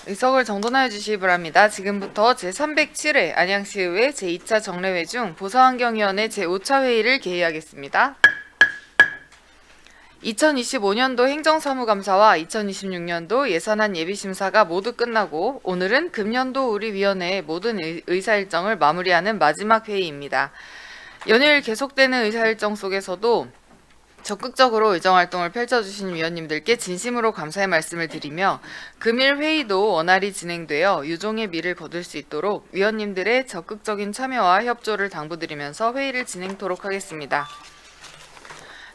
의석을 정돈하여 주시기 바랍니다. 지금부터 제307회 안양시의회 제2차 정례회 중 보사환경위원회 제5차 회의를 개의하겠습니다. 2025년도 행정사무감사와 2026년도 예산안 예비심사가 모두 끝나고 오늘은 금년도 우리 위원회의 모든 의사일정을 마무리하는 마지막 회의입니다. 연일 계속되는 의사일정 속에서도 적극적으로 의정활동을 펼쳐주신 위원님들께 진심으로 감사의 말씀을 드리며 금일 회의도 원활히 진행되어 유종의 미를 거둘 수 있도록 위원님들의 적극적인 참여와 협조를 당부드리면서 회의를 진행토록 하겠습니다.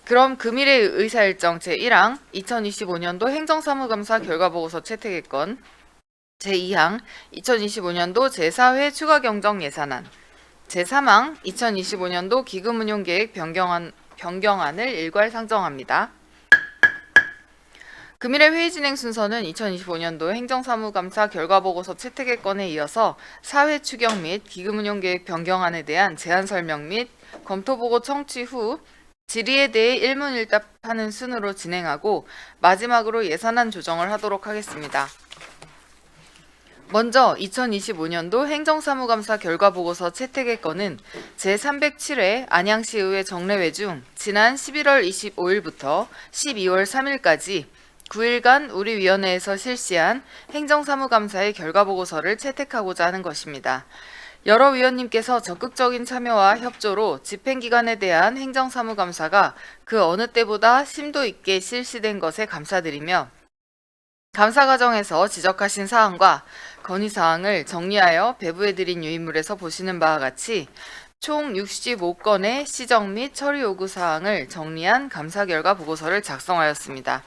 그럼 금일의 의사일정 제1항 2025년도 행정사무감사 결과보고서 채택의건 제2항 2025년도 제4회 추가경정 예산안 제3항 2025년도 기금운용계획 변경안을 일괄 상정합니다. 금일의 회의 진행 순서는 2025년도 행정사무감사 결과보고서 채택의 건에 이어서 사회 추경 및 기금운용계획 변경안에 대한 제안 설명 및 검토보고 청취 후 질의에 대해 일문일답하는 순으로 진행하고 마지막으로 예산안 조정을 하도록 하겠습니다. 먼저 2025년도 행정사무감사 결과보고서 채택의 건은 제307회 안양시의회 정례회 중 지난 11월 25일부터 12월 3일까지 9일간 우리 위원회에서 실시한 행정사무감사의 결과보고서를 채택하고자 하는 것입니다. 여러 위원님께서 적극적인 참여와 협조로 집행기관에 대한 행정사무감사가 그 어느 때보다 심도 있게 실시된 것에 감사드리며 감사 과정에서 지적하신 사항과 건의사항을 정리하여 배부해드린 유인물에서 보시는 바와 같이 총 65건의 시정 및 처리 요구사항을 정리한 감사 결과 보고서를 작성하였습니다.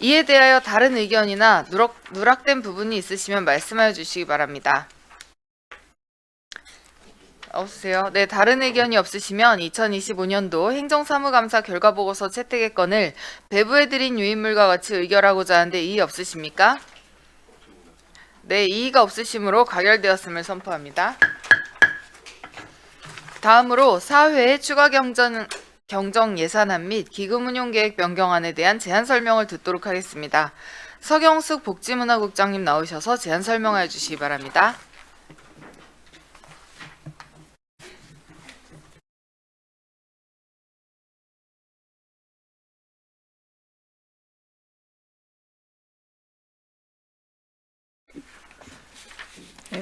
이에 대하여 다른 의견이나 누락된 부분이 있으시면 말씀하여 주시기 바랍니다. 없으세요? 네, 다른 의견이 없으시면 2025년도 행정사무감사 결과보고서 채택의 건을 배부해드린 유인물과 같이 의결하고자 하는데 이의 없으십니까? 네, 이의가 없으시므로 가결되었음을 선포합니다. 다음으로 4회 추가 경정 예산안 및 기금운용계획 변경안에 대한 제안 설명을 듣도록 하겠습니다. 서경숙 복지문화국장님 나오셔서 제안 설명해 주시기 바랍니다.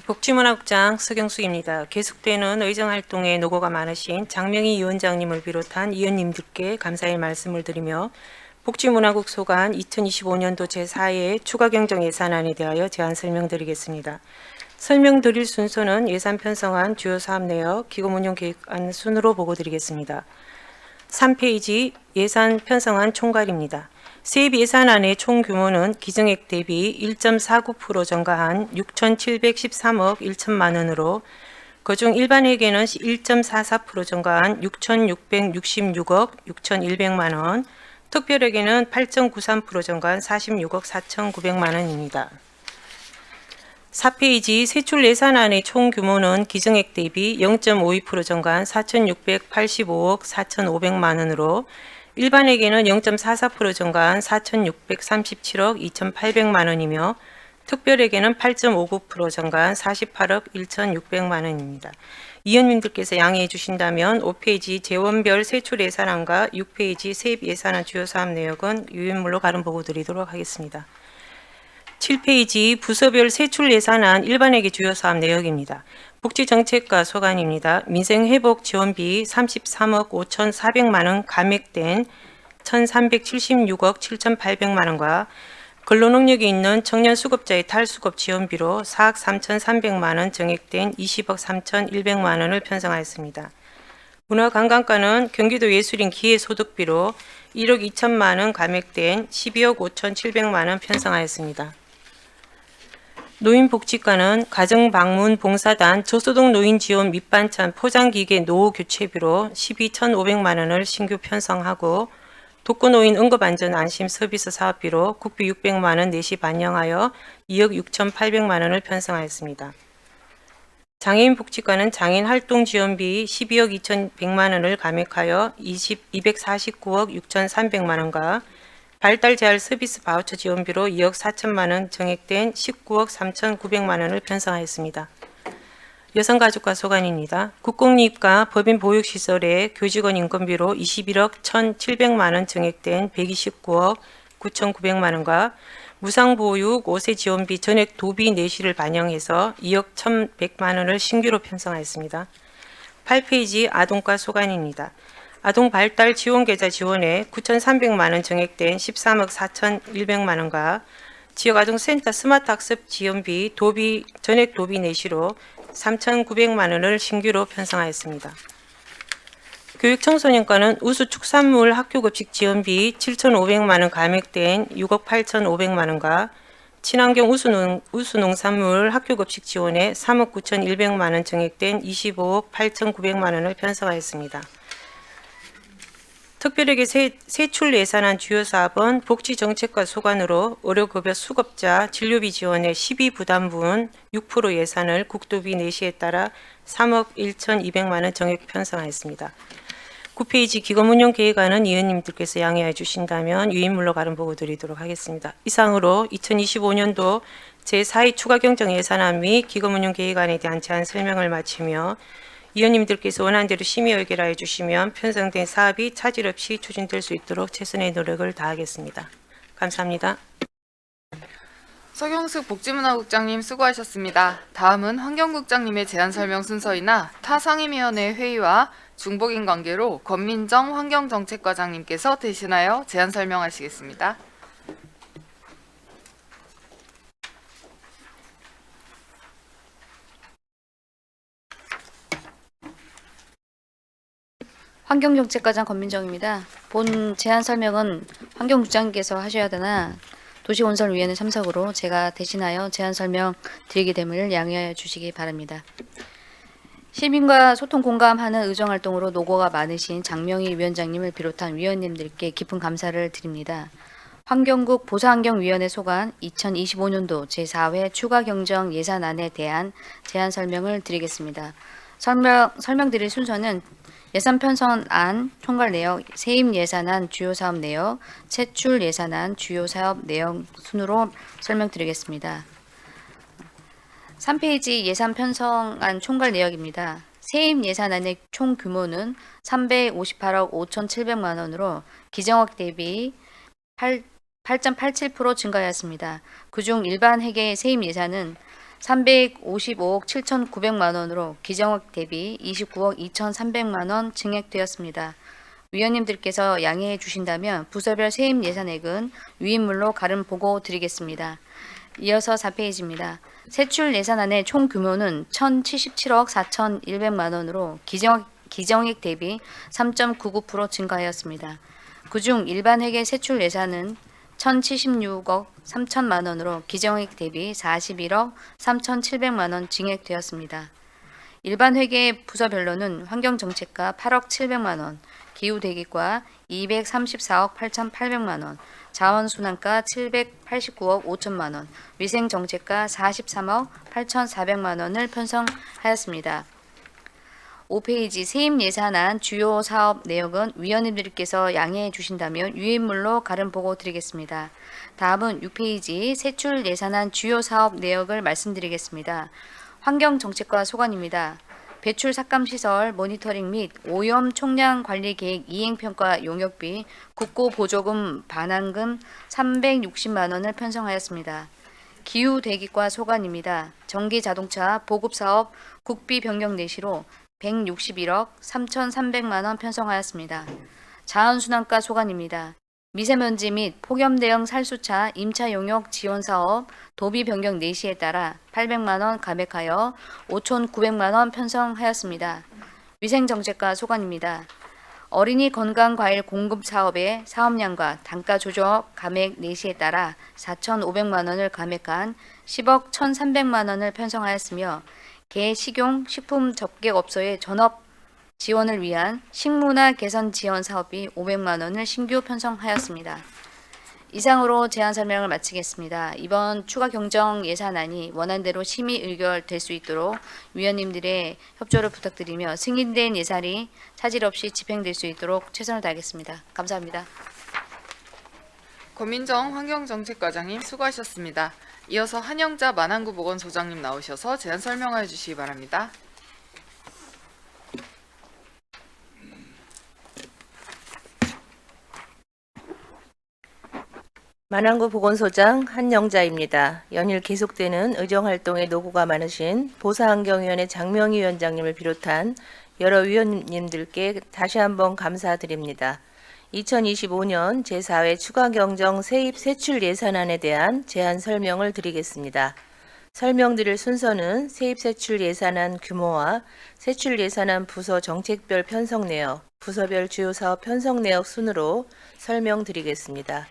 복지문화국장 서경숙입니다. 계속되는 의정활동에 노고가 많으신 장명희 위원장님을 비롯한 위원님들께 감사의 말씀을 드리며 복지문화국 소관 2025년도 제4회 추가경정 예산안에 대하여 제안 설명드리겠습니다. 설명드릴 순서는 예산 편성안 주요 사업 내역 기금운용계획안 순으로 보고드리겠습니다. 3페이지 예산 편성안 총괄입니다. 세입 예산안의 총 규모는 기증액 대비 1.49% 증가한 6,713억 1천만 원으로 그중 일반회계는 1.44% 증가한 6,666억 6,100만 원, 특별회계는 8.93% 증가한 46억 4,900만 원입니다. 4페이지 세출 예산안의 총 규모는 기증액 대비 0.52% 증가한 4,685억 4,500만 원으로 일반회계는 0.44% 증가한 4,637억 2,800만 원이며 특별회계는 8.59% 증가한 48억 1,600만 원입니다. 위원님들께서 양해해 주신다면 5페이지 재원별 세출 예산안과 6페이지 세입 예산안 주요 사업 내역은 유인물로 가름 보고 드리도록 하겠습니다. 7페이지 부서별 세출 예산안 일반회계 주요 사업 내역입니다. 복지정책과 소관입니다. 민생회복 지원비 33억 5,400만 원 감액된 1,376억 7,800만 원과 근로능력이 있는 청년 수급자의 탈수급 지원비로 4억 3,300만 원 증액된 20억 3,100만 원을 편성하였습니다. 문화관광과는 경기도 예술인 기회소득비로 1억 2천만 원 감액된 12억 5,700만 원 편성하였습니다. 노인복지과는 가정방문봉사단 저소득 노인 지원 밑반찬 포장기계 노후 교체비로 12,500만 원을 신규 편성하고 독거노인 응급안전안심 서비스 사업비로 국비 600만 원 내시 반영하여 2억 6,800만 원을 편성하였습니다. 장애인복지과는 장애인활동지원비 12억 2,100만 원을 감액하여 249억 6,300만 원과 발달 재활 서비스 바우처 지원비로 2억 4천만 원 정액된 19억 3,900만 원을 편성하였습니다. 여성가족과 소관입니다. 국공립과 법인 보육시설의 교직원 인건비로 21억 1,700만 원 정액된 129억 9,900만 원과 무상보육 5세 지원비 전액 도비 내시를 반영해서 2억 1,100만 원을 신규로 편성하였습니다. 8페이지 아동과 소관입니다. 아동 발달 지원 계좌 지원에 9,300만 원 정액된 13억 4,100만 원과 지역아동센터 스마트 학습 지원비 전액 도비 내시로 3,900만 원을 신규로 편성하였습니다. 교육청소년과는 우수축산물 학교급식 지원비 7,500만 원 감액된 6억 8,500만 원과 친환경 우수농산물 학교급식 지원에 3억 9,100만 원 정액된 25억 8,900만 원을 편성하였습니다. 특별하게 세출 예산안 주요 사업은 복지정책과 소관으로 의료급여 수급자 진료비 지원의 12부담분 6% 예산을 국도비 내시에 따라 3억 1,200만 원 정액 편성하였습니다. 9페이지 기금운용계획안은 위원님들께서 양해해 주신다면 유인물로 가름 보고 드리도록 하겠습니다. 이상으로 2025년도 제4회 추가경정 예산안 및 기금운용계획안에 대한 제안 설명을 마치며 위원님들께서 원하는 대로 심의 의결하여 주시면 편성된 사업이 차질 없이 추진될 수 있도록 최선의 노력을 다하겠습니다. 감사합니다. 서경숙 복지문화국장님 수고하셨습니다. 다음은 환경국장님의 제안 설명 순서이나 타 상임위원회 회의와 중복인 관계로 권민정 환경정책과장님께서 대신하여 제안 설명하시겠습니다. 환경정책과장 권민정입니다. 본 제안 설명은 환경국장님께서 하셔야 되나 도시건설위원회 참석으로 제가 대신하여 제안 설명 드리게 됨을 양해하여 주시기 바랍니다. 시민과 소통 공감하는 의정활동으로 노고가 많으신 장명희 위원장님을 비롯한 위원님들께 깊은 감사를 드립니다. 환경국 보사환경위원회 소관 2025년도 제4회 추가경정 예산안에 대한 제안 설명을 드리겠습니다. 설명드릴 순서는 예산 편성안 총괄 내역, 세입 예산안 주요 사업 내역, 채출 예산안 주요 사업 내역 순으로 설명드리겠습니다. 3페이지 예산 편성안 총괄 내역입니다. 세입 예산안의 총 규모는 358억 5,700만 원으로 기정억 대비 8.87% 증가하였습니다. 그중 일반 회계 세입 예산은 355억 7,900만 원으로 기정억 대비 29억 2,300만 원 증액되었습니다. 위원님들께서 양해해 주신다면 부서별 세입 예산액은 위인물로 가름 보고 드리겠습니다. 이어서 4페이지입니다. 세출 예산안의 총 규모는 1,077억 4,100만 원으로 기정액 대비 3.99% 증가하였습니다. 그중 일반 회계 세출 예산은 1,076억 3천만 원으로 기정액 대비 41억 3,700만 원 증액되었습니다. 일반 회계 부서별로는 환경정책과 8억 700만 원, 기후대기과 234억 8,800만 원, 자원순환과 789억 5천만 원, 위생정책과 43억 8,400만 원을 편성하였습니다. 5페이지 세입 예산안 주요 사업 내역은 위원님들께서 양해해 주신다면 유인물로 가름 보고 드리겠습니다. 다음은 6페이지 세출 예산안 주요 사업 내역을 말씀드리겠습니다. 환경정책과 소관입니다. 배출 삭감시설 모니터링 및 오염 총량 관리 계획 이행평가 용역비 국고 보조금 반환금 360만 원을 편성하였습니다. 기후대기과 소관입니다. 전기자동차 보급사업 국비 변경 내시로 161억 3,300만 원 편성하였습니다. 자원순환과 소관입니다. 미세먼지 및 폭염 대응 살수차 임차 용역 지원 사업 도비 변경 내시에 따라 800만 원 감액하여 5,900만 원 편성하였습니다. 위생정책과 소관입니다. 어린이 건강과일 공급 사업의 사업량과 단가 조정 감액 내시에 따라 4,500만 원을 감액한 10억 1,300만 원을 편성하였으며 개, 식용, 식품 접객업소의 전업 지원을 위한 식문화 개선 지원 사업비 500만 원을 신규 편성하였습니다. 이상으로 제안 설명을 마치겠습니다. 이번 추가 경정 예산안이 원안대로 심의 의결될 수 있도록 위원님들의 협조를 부탁드리며 승인된 예산이 차질 없이 집행될 수 있도록 최선을 다하겠습니다. 감사합니다. 권민정 환경정책과장님 수고하셨습니다. 이어서 한영자 만안구 보건소장님 나오셔서 제안 설명하여 주시기 바랍니다. 만안구 보건소장 한영자입니다. 연일 계속되는 의정활동에 노고가 많으신 보사환경위원회 장명희 위원장님을 비롯한 여러 위원님들께 다시 한번 감사드립니다. 2025년 제4회 추가경정 세입 세출 예산안에 대한 제안 설명을 드리겠습니다. 설명드릴 순서는 세입 세출 예산안 규모와 세출 예산안 부서 정책별 편성 내역, 부서별 주요 사업 편성 내역 순으로 설명드리겠습니다.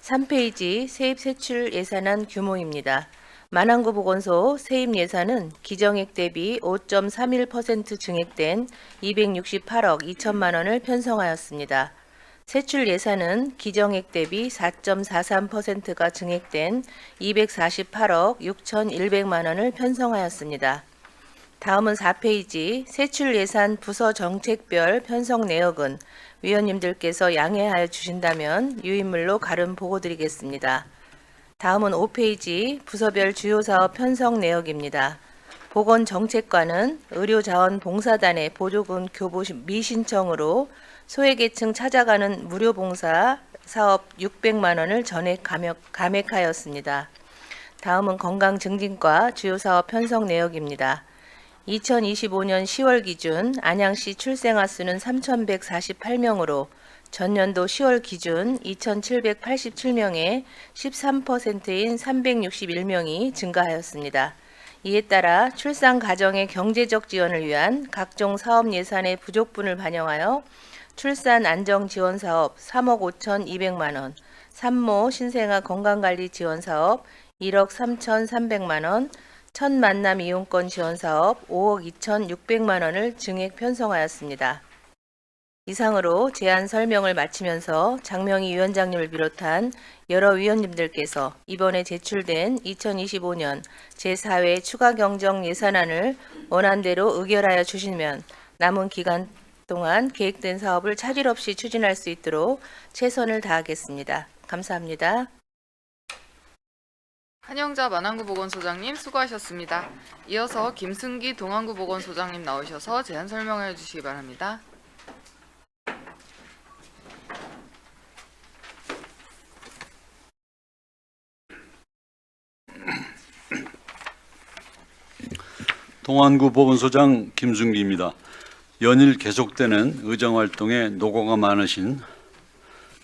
3페이지 세입 세출 예산안 규모입니다. 만안구 보건소 세입 예산은 기정액 대비 5.31% 증액된 268억 2천만 원을 편성하였습니다. 세출 예산은 기정액 대비 4.43%가 증액된 248억 6,100만 원을 편성하였습니다. 다음은 4페이지 세출 예산 부서 정책별 편성 내역은 위원님들께서 양해하여 주신다면 유인물로 가름 보고드리겠습니다. 다음은 5페이지 부서별 주요 사업 편성 내역입니다. 보건정책과는 의료자원봉사단의 보조금 교부 미신청으로 소외계층 찾아가는 무료봉사 사업 600만 원을 전액 감액하였습니다. 다음은 건강증진과 주요 사업 편성 내역입니다. 2025년 10월 기준 안양시 출생아 수는 3,148명으로 전년도 10월 기준 2,787명에 13%인 361명이 증가하였습니다. 이에 따라 출산 가정의 경제적 지원을 위한 각종 사업 예산의 부족분을 반영하여 출산 안정 지원 사업 3억 5,200만 원, 산모 신생아 건강관리 지원 사업 1억 3,300만 원, 첫 만남 이용권 지원 사업 5억 2,600만 원을 증액 편성하였습니다. 이상으로 제안 설명을 마치면서 장명희 위원장님을 비롯한 여러 위원님들께서 이번에 제출된 2025년 제4회 추가경정 예산안을 원안대로 의결하여 주시면 남은 기간 동안 계획된 사업을 차질 없이 추진할 수 있도록 최선을 다하겠습니다. 감사합니다. 한영자 만안구 보건소장님 수고하셨습니다. 이어서 김승기 동안구 보건소장님 나오셔서 제안 설명해 주시기 바랍니다. 동안구 보건소장 김승기입니다. 연일 계속되는 의정활동에 노고가 많으신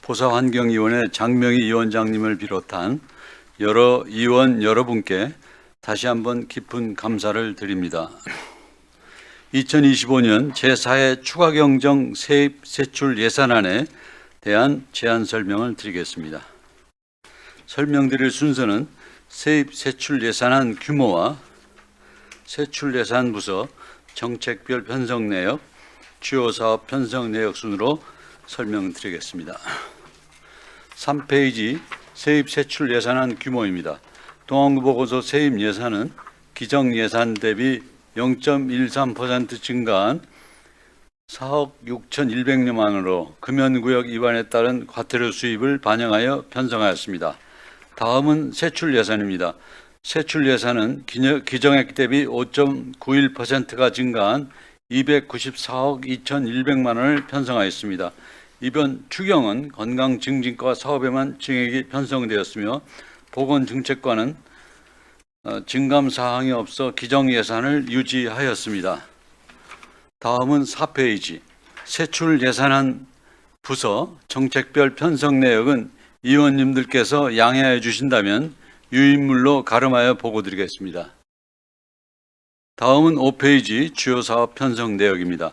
보사환경위원회 장명희 위원장님을 비롯한 여러 위원 여러분께 다시 한번 깊은 감사를 드립니다. 2025년 제4회 추가경정 세입 세출 예산안에 대한 제안 설명을 드리겠습니다. 설명드릴 순서는 세입 세출 예산안 규모와 세출 예산 부서 정책별 편성 내역, 주요 사업 편성 내역 순으로 설명드리겠습니다. 3페이지 세입 세출 예산안 규모입니다. 동안구 보건소 세입 예산은 기정 예산 대비 0.13% 증가한 4억 6,100여만 원으로 금연구역 위반에 따른 과태료 수입을 반영하여 편성하였습니다. 다음은 세출 예산입니다. 세출 예산은 기정액 대비 5.91%가 증가한 294억 2,100만 원을 편성하였습니다. 이번 추경은 건강증진과 사업에만 증액이 편성되었으며 보건정책과는 증감 사항이 없어 기정 예산을 유지하였습니다. 다음은 4페이지 세출 예산안 부서 정책별 편성 내역은 위원님들께서 양해해 주신다면 유인물로 가름하여 보고드리겠습니다. 다음은 5페이지 주요 사업 편성 내역입니다.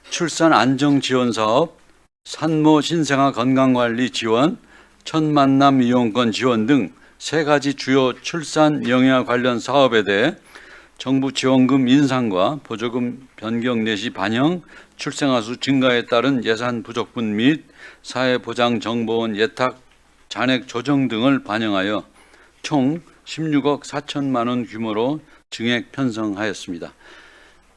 출산 안정 지원 사업, 산모 신생아 건강관리 지원, 첫 만남 이용권 지원 등 3가지 주요 출산 영유아 관련 사업에 대해 정부 지원금 인상과 보조금 변경 내시 반영, 출생아 수 증가에 따른 예산 부족분 및 사회보장정보원 예탁 잔액 조정 등을 반영하여 총 16억 4천만 원 규모로 증액 편성하였습니다.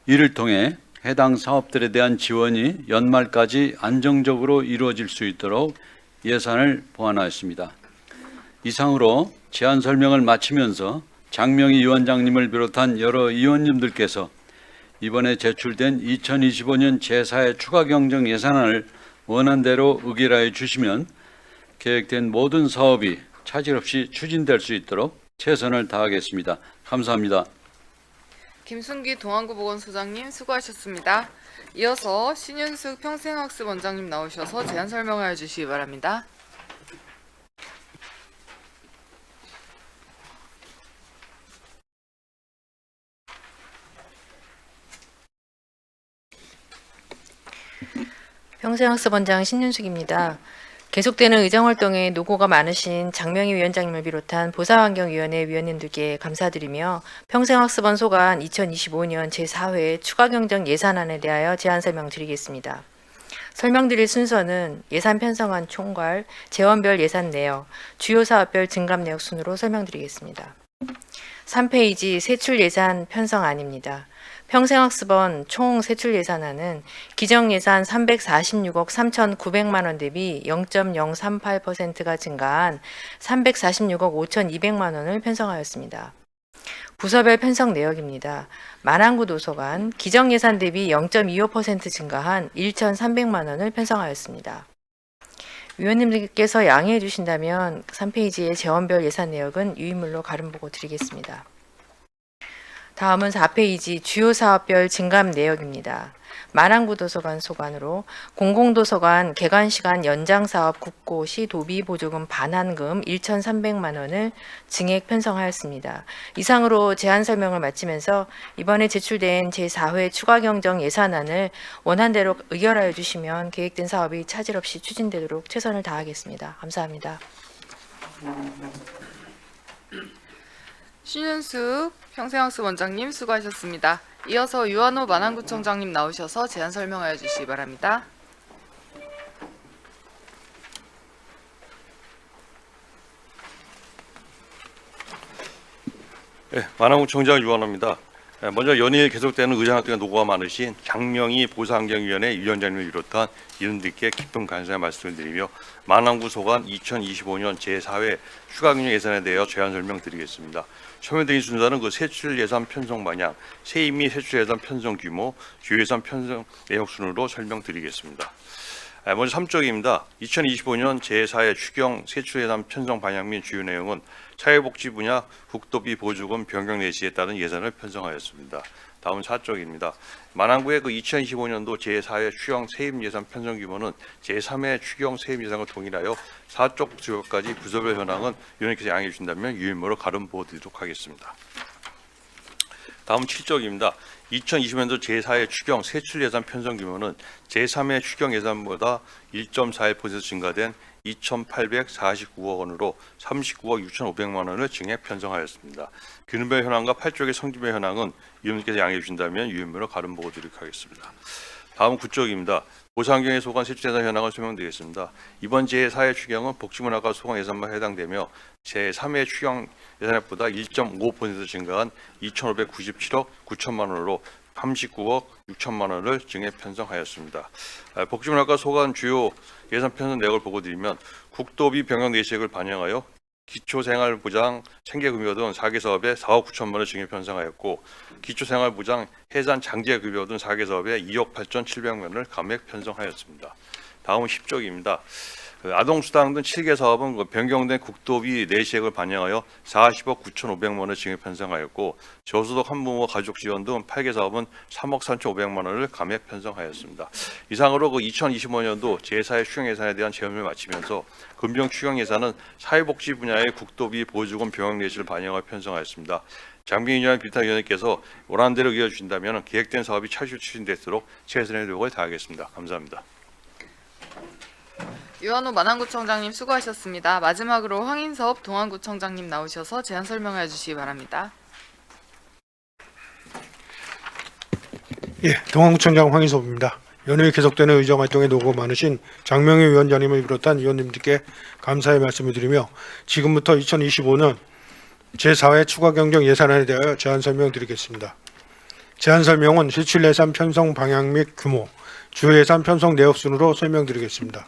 이를 통해 해당 사업들에 대한 지원이 연말까지 안정적으로 이루어질 수 있도록 예산을 보완하였습니다. 이상으로 제안 설명을 마치면서 장명희 위원장님을 비롯한 여러 의원님들께서 이번에 제출된 2025년 제4회 추가 경정 예산안을 원안대로 의결하여 주시면 계획된 모든 사업이 차질 없이 추진될 수 있도록 최선을 다하겠습니다. 감사합니다. 김순기 동안구 보건소장님 수고하셨습니다. 이어서 신윤숙 평생학습원장님 나오셔서 제안 설명하여 주시기 바랍니다. 평생학습원장 신윤숙입니다. 계속되는 의정활동에 노고가 많으신 장명희 위원장님을 비롯한 보사환경위원회 위원님들께 감사드리며 평생학습원 소관 2025년 제4회 추가경정 예산안에 대하여 제안 설명드리겠습니다. 설명드릴 순서는 예산 편성안 총괄, 재원별 예산 내역, 주요 사업별 증감 내역 순으로 설명드리겠습니다. 3페이지 세출 예산 편성안입니다. 평생학습원 총 세출 예산안은 기정예산 346억 3,900만 원 대비 0.038%가 증가한 346억 5,200만 원을 편성하였습니다. 부서별 편성 내역입니다. 만안구 도서관 기정예산 대비 0.25% 증가한 1,300만 원을 편성하였습니다. 위원님들께서 양해해 주신다면 3페이지의 재원별 예산 내역은 유인물로 가름보고 드리겠습니다. 다음은 4페이지 주요 사업별 증감 내역입니다. 만안구 도서관 소관으로 공공도서관 개관시간 연장사업 국고시 도비 보조금 반환금 1,300만 원을 증액 편성하였습니다. 이상으로 제안 설명을 마치면서 이번에 제출된 제4회 추가경정 예산안을 원안대로 의결하여 주시면 계획된 사업이 차질 없이 추진되도록 최선을 다하겠습니다. 감사합니다. 신윤숙 평생학습원장님 수고하셨습니다. 이어서 유한호 만안구청장님 나오셔서 제안 설명하여 주시기 바랍니다. 네, 만안구청장 유한호입니다. 먼저 연일 계속되는 의정활동에 노고가 많으신 장명희 보사환경위원회 위원장님을 비롯한 이원들께 깊은 감사의 말씀을 드리며 만안구 소관 2025년 제4회 추가경정 예산에 대하여 제안 설명드리겠습니다. 설명드린 순서는 그 세출 예산 편성 방향, 세입 및 세출 예산 편성 규모, 주요 예산 편성 내역 순으로 설명드리겠습니다. 먼저 3쪽입니다. 2025년 제4회 추경 세출 예산 편성 방향 및 주요 내용은 사회복지 분야 국도비 보조금 변경 내시에 따른 예산을 편성하였습니다. 다음 4쪽입니다. 만안구의 그 2025년도 제4회 추경 세입 예산 편성 규모는 제3회 추경 세입 예산과 동일하여 4쪽 주요까지 부서별 현황은 위원님께서 양해해 주신다면 유인물로 가름 보여드리도록 하겠습니다. 다음 7쪽입니다. 2020년도 제4회 추경 세출 예산 편성 규모는 제3회 추경 예산보다 1.41% 증가된 2,849억 원으로 39억 6,500만 원을 증액 편성하였습니다. 기능별 현황과 8쪽의 성질별 현황은 위원님께서 양해해 주신다면 유인물로 가름 보고 드리도록 하겠습니다. 다음 9쪽입니다. 보사환경에 소관 세출 예산 현황을 설명드리겠습니다. 이번 제4회 추경은 복지문화과 소관 예산만 해당되며 제3회 추경 예산액보다 1.5% 증가한 2,597억 9천만 원으로 39억 6천만 원을 증액 편성하였습니다. 복지문화과 소관 주요 예산 편성 내역을 보고 드리면 국도비 변경 내시액을 반영하여 기초생활보장, 생계급여 등 4개 사업에 4억 9천만 원을 증액 편성하였고 기초생활보장, 해산 장제급여 등 4개 사업에 2억 8,700만 원을 감액 편성하였습니다. 다음은 10쪽입니다. 아동수당 등 7개 사업은 변경된 국도비 내시액을 반영하여 40억 9,500만 원을 증액 편성하였고 저소득 한부모 가족 지원 등 8개 사업은 3억 3,500만 원을 감액 편성하였습니다. 이상으로 2025년도 제4회 추경 예산에 대한 제언을 마치면서 금병 추경 예산은 사회복지 분야의 국도비 보조금 병역 내시를 반영하여 편성하였습니다. 장병희 위원 비타 위원님께서 원안대로 의결해 주신다면 계획된 사업이 차질 추진되도록 최선의 노력을 다하겠습니다. 감사합니다. 유한호 만안구청장님 수고하셨습니다. 마지막으로 황인섭 동안구청장님 나오셔서 제안 설명해 주시기 바랍니다. 예, 동안구청장 황인섭입니다. 연일 계속되는 의정활동에 노고 많으신 장명희 위원장님을 비롯한 위원님들께 감사의 말씀을 드리며 지금부터 2025년 제4회 추가경정 예산안에 대하여 제안 설명드리겠습니다. 제안 설명은 세출 예산 편성 방향 및 규모, 주요 예산 편성 내역 순으로 설명드리겠습니다.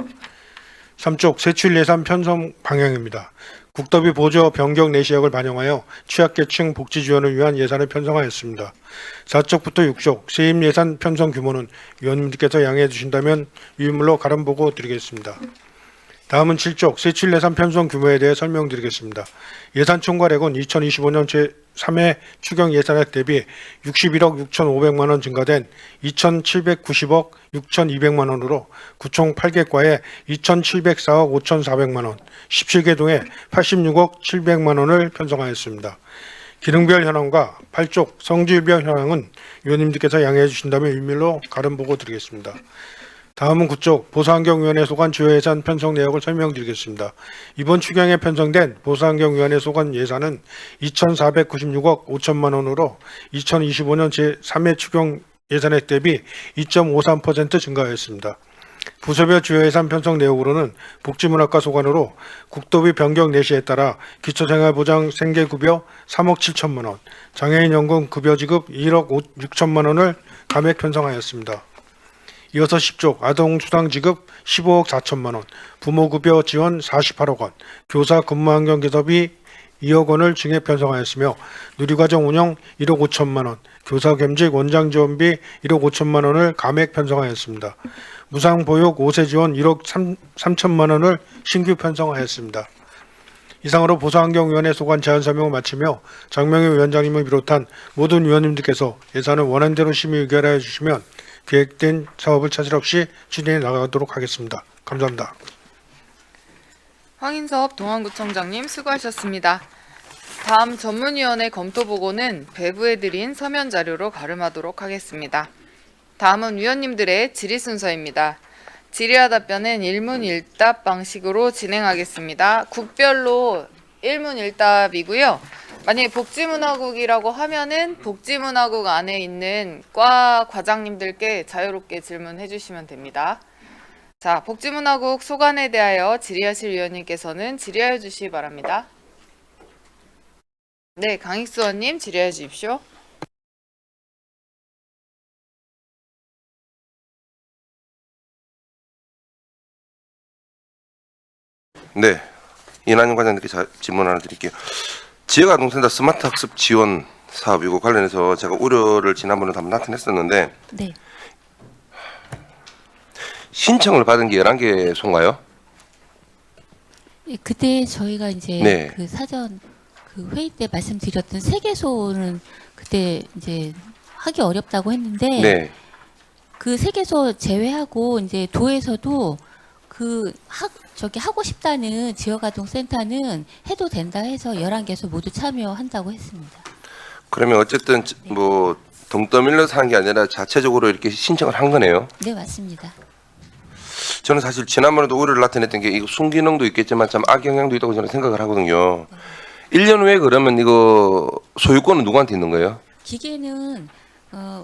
3쪽 세출 예산 편성 방향입니다. 국더비 보조 변경 내시역을 반영하여 취약계층 복지 지원을 위한 예산을 편성하였습니다. 4쪽부터 6쪽 세입 예산 편성 규모는 위원님들께서 양해해 주신다면 위임물로 가름 보고 드리겠습니다. 다음은 7쪽 세출 예산 편성 규모에 대해 설명드리겠습니다. 예산 총괄액은 2025년 제3회 추경 예산액 대비 61억 6,500만 원 증가된 2,790억 6,200만 원으로 구청 8개과에 2,704억 5,400만 원, 17개 동에 86억 700만 원을 편성하였습니다. 기능별 현황과 8쪽 성질별 현황은 위원님들께서 양해해 주신다면 위밀로 가름 보고 드리겠습니다. 다음은 9쪽 보수환경위원회 소관 주요 예산 편성 내역을 설명드리겠습니다. 이번 추경에 편성된 보수환경위원회 소관 예산은 2,496억 5천만 원으로 2025년 제3회 추경 예산액 대비 2.53% 증가하였습니다. 부서별 주요 예산 편성 내역으로는 복지문화과 소관으로 국도비 변경 내시에 따라 기초생활보장 생계급여 3억 7천만 원, 장애인연금 급여 지급 1억 6천만 원을 감액 편성하였습니다. 이어서 10쪽 아동수당 지급 15억 4천만 원, 부모급여 지원 48억 원, 교사 근무환경 개선비 2억 원을 증액 편성하였으며 누리과정 운영 1억 5천만 원, 교사 겸직 원장 지원비 1억 5천만 원을 감액 편성하였습니다. 무상보육 5세 지원 1억 3천만 원을 신규 편성하였습니다. 이상으로 보수환경위원회 소관 제안 설명을 마치며 장명희 위원장님을 비롯한 모든 위원님들께서 예산을 원안대로 심의 의결하여 주시면 계획된 사업을 차질 없이 추진해 나가도록 하겠습니다. 감사합니다. 황인섭 동안구청장님 수고하셨습니다. 다음 전문위원회 검토보고는 배부해드린 서면 자료로 가름하도록 하겠습니다. 다음은 위원님들의 질의 순서입니다. 질의와 답변은 일문일답 방식으로 진행하겠습니다. 국별로 일문일답이고요. 만약에 복지문화국이라고 하면은 복지문화국 안에 있는 과 과장님들께 자유롭게 질문해 주시면 됩니다. 자, 복지문화국 소관에 대하여 질의하실 위원님께서는 질의하여 주시기 바랍니다. 네, 강익수 의원님 질의해 주십시오. 네, 이난영 과장님께 질문 하나 드릴게요. 지역아동센터 스마트 학습 지원 사업이고 관련해서 제가 우려를 지난번에 한번 나타냈었는데 네. 신청을 받은 게 11개소인가요? 예, 그때 저희가 이제 네. 그 사전 그 회의 때 말씀드렸던 세개소는 그때 이제 하기 어렵다고 했는데 네. 그 세개소 제외하고 이제 도에서도 그 저기 하고 싶다는 지역아동센터는 해도 된다 해서 11개소 모두 참여한다고 했습니다. 그러면 어쨌든 뭐 동 떠밀려서 한 게 아니라 자체적으로 이렇게 신청을 한 거네요. 네, 맞습니다. 저는 사실 지난번에도 우려를 나타냈던 게 이거 순기능도 있겠지만 참 악영향도 있다고 저는 생각을 하거든요. 1년 후에 그러면 이거 소유권은 누구한테 있는 거예요? 기계는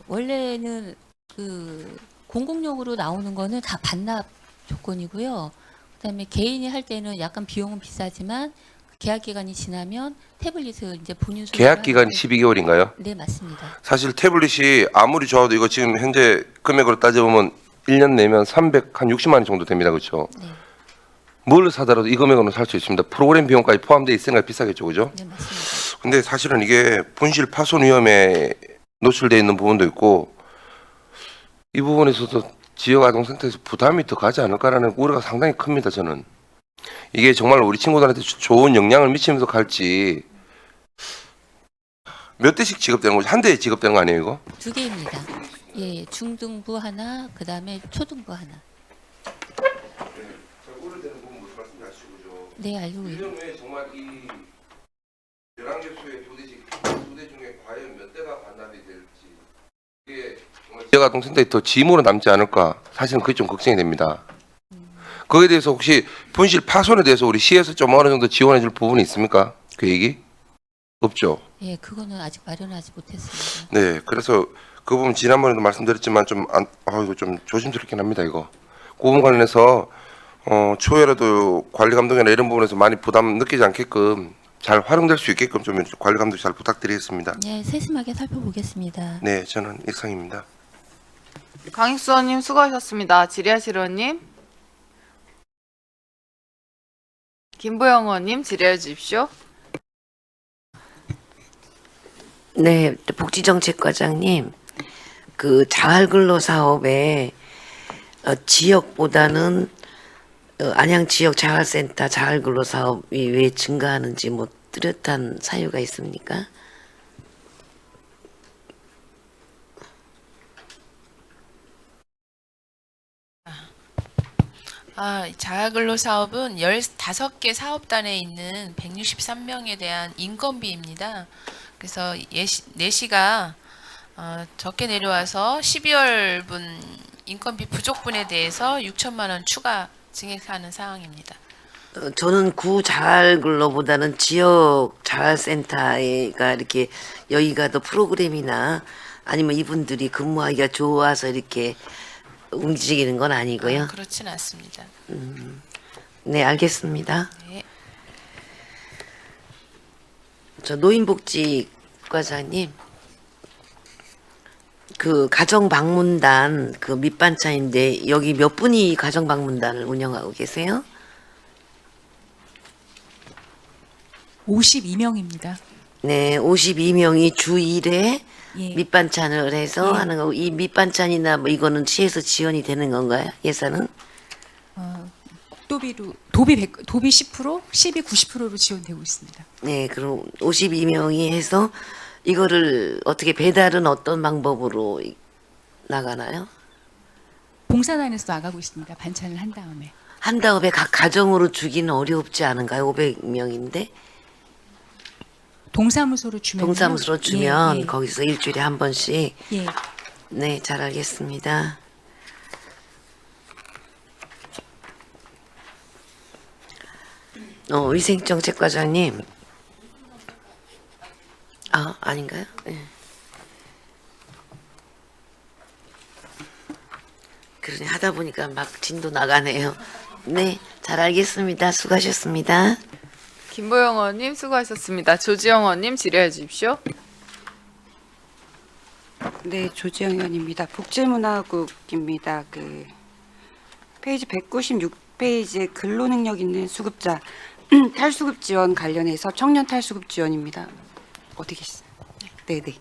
원래는 그 공공용으로 나오는 거는 다 반납 조건이고요. 그다음에 개인이 할 때는 약간 비용은 비싸지만 계약 기간이 지나면 태블릿을 이제 본인 소유로 계약 기간이 하는데- 12개월인가요? 네, 맞습니다. 사실 태블릿이 아무리 좋아도 이거 지금 현재 금액으로 따져보면 1년 내면 360만 원 정도 됩니다. 그렇죠? 네, 뭘 사더라도 이 금액으로는 살 수 있습니다. 프로그램 비용까지 포함되어 있으니까 비싸겠죠. 그죠? 네, 맞습니다. 근데 사실은 이게 분실 파손 위험에 노출되어 있는 부분도 있고 이 부분에서도 지역아동센터에서 부담이 더 가지 않을까라는 우려가 상당히 큽니다. 저는 이게 정말 우리 친구들한테 좋은 영향을 미치면서 갈지 몇 대씩 지급되는 거죠? 한 대에 지급되는 거 아니에요 이거? 2개입니다. 예, 중등부 하나, 그다음에 초등부 하나. 우려되는 부분 무슨 말씀하시죠? 네, 알고 있습니다. 1년 후에 정말 이 11개소의 두 대 중에 과연 몇 대가 반납이 될지 이게 정말 지역아동센터에 더 짐으로 남지 않을까 사실은 그게 좀 걱정이 됩니다. 거기에 대해서 혹시 분실 파손에 대해서 우리 시에서 좀 어느 정도 지원해 줄 부분이 있습니까? 그 얘기? 없죠. 예, 그거는 아직 마련하지 못했습니다. 네, 그래서 그 부분 지난번에도 말씀드렸지만 이거 좀 조심스럽긴 합니다 이거. 그 부분 관련해서 추후에라도 관리 감독이나 이런 부분에서 많이 부담 느끼지 않게끔 잘 활용될 수 있게끔 좀 관리 감독 잘 부탁드리겠습니다. 네, 세심하게 살펴보겠습니다. 네, 저는 이상입니다. 강익수 의원님 수고하셨습니다. 질의하실 의원님. 김보영 의원님 질의해 주십시오. 네, 복지정책과장님, 그 자활근로 사업에 지역보다는 안양 지역 자활센터 자활근로 사업이 왜 증가하는지 뭐 뚜렷한 사유가 있습니까? 자가근로 사업은 15개 사업단에 있는 163명에 대한 인건비입니다. 그래서 내시가 적게 내려와서 12월분 인건비 부족분에 대해서 6천만 원 추가 증액하는 상황입니다. 저는 구 자활근로보다는 지역 자활센터가 이렇게 여기가 더 프로그램이나 아니면 이분들이 근무하기가 좋아서 이렇게 움직이는 건 아니고요. 그렇지는 않습니다. 네, 알겠습니다. 네. 저 노인복지과장님, 그 가정방문단 그 밑반찬인데 여기 몇 분이 가정방문단을 운영하고 계세요? 52명입니다. 네, 52명이 주 1회 예. 밑반찬을 해서 예. 하는 거고, 이 밑반찬이나 뭐 이거는 시에서 지원이 되는 건가요? 예산은? 도비 10%, 시비 90%로 지원되고 있습니다. 네, 그럼 52명이 해서 이거를 어떻게 배달은 어떤 방법으로 나가나요? 봉사단에서 나가고 있습니다. 반찬을 한 다음에. 한 다음에 각 가정으로 주기는 어렵지 않은가요? 500명인데 동사무소로 주면 동사무소로 주면 예, 예. 거기서 일주일에 한 번씩. 예. 네, 잘 알겠습니다. 위생정책과장님. 아닌가요? 네. 그러니 하다 보니까 막 진도 나가네요. 네, 잘 알겠습니다. 수고하셨습니다. 김보영 의원님 수고하셨습니다. 조지영 의원님 질의해 주십시오. 네, 조지영 의원입니다. 복지문화국입니다. 그 페이지 196페이지 근로능력 있는 수급자 탈수급 지원 관련해서 청년 탈수급 지원입니다. 어디 계시나요? 네, 네.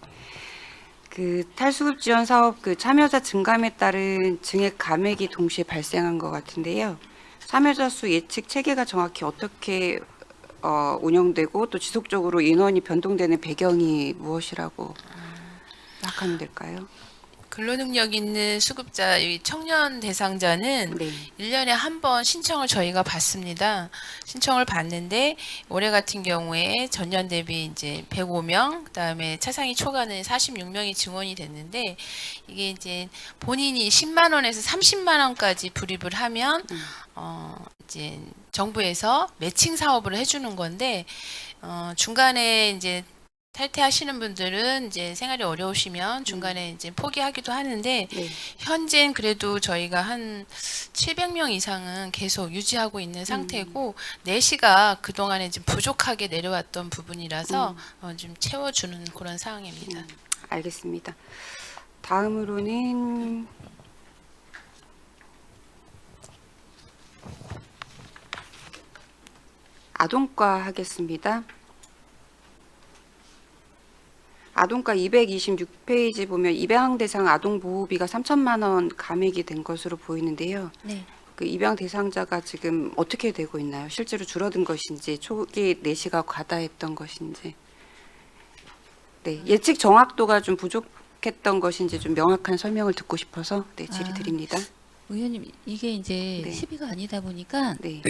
그 탈수급 지원 사업 그 참여자 증감에 따른 증액 감액이 동시에 발생한 것 같은데요. 참여자 수 예측 체계가 정확히 어떻게 운영되고 또 지속적으로 인원이 변동되는 배경이 무엇이라고 생각하면 될까요? 근로능력 있는 수급자, 이 청년 대상자는 네. 1년에 한 번 신청을 저희가 받습니다. 신청을 받는데 올해 같은 경우에 전년 대비 이제 105명, 그다음에 차상위 초과는 46명이 증원이 됐는데 이게 이제 본인이 10만 원에서 30만 원까지 불입을 하면 이제 정부에서 매칭 사업을 해주는 건데 중간에 이제 탈퇴하시는 분들은 이제 생활이 어려우시면 중간에 이제 포기하기도 하는데 네. 현재는 그래도 저희가 한 700명 이상은 계속 유지하고 있는 상태고 내시가 그동안에 좀 부족하게 내려왔던 부분이라서 좀 채워주는 그런 상황입니다. 알겠습니다. 다음으로는 아동과 하겠습니다. 아동과 226페이지 보면 입양 대상 아동 보호비가 3천만 원 감액이 된 것으로 보이는데요. 네. 그 입양 대상자가 지금 어떻게 되고 있나요? 실제로 줄어든 것인지 초기 내시가 과다했던 것인지. 네, 예측 정확도가 좀 부족했던 것인지 좀 명확한 설명을 듣고 싶어서 네, 질의드립니다. 의원님 이게 이제 네. 시비가 아니다 보니까 네,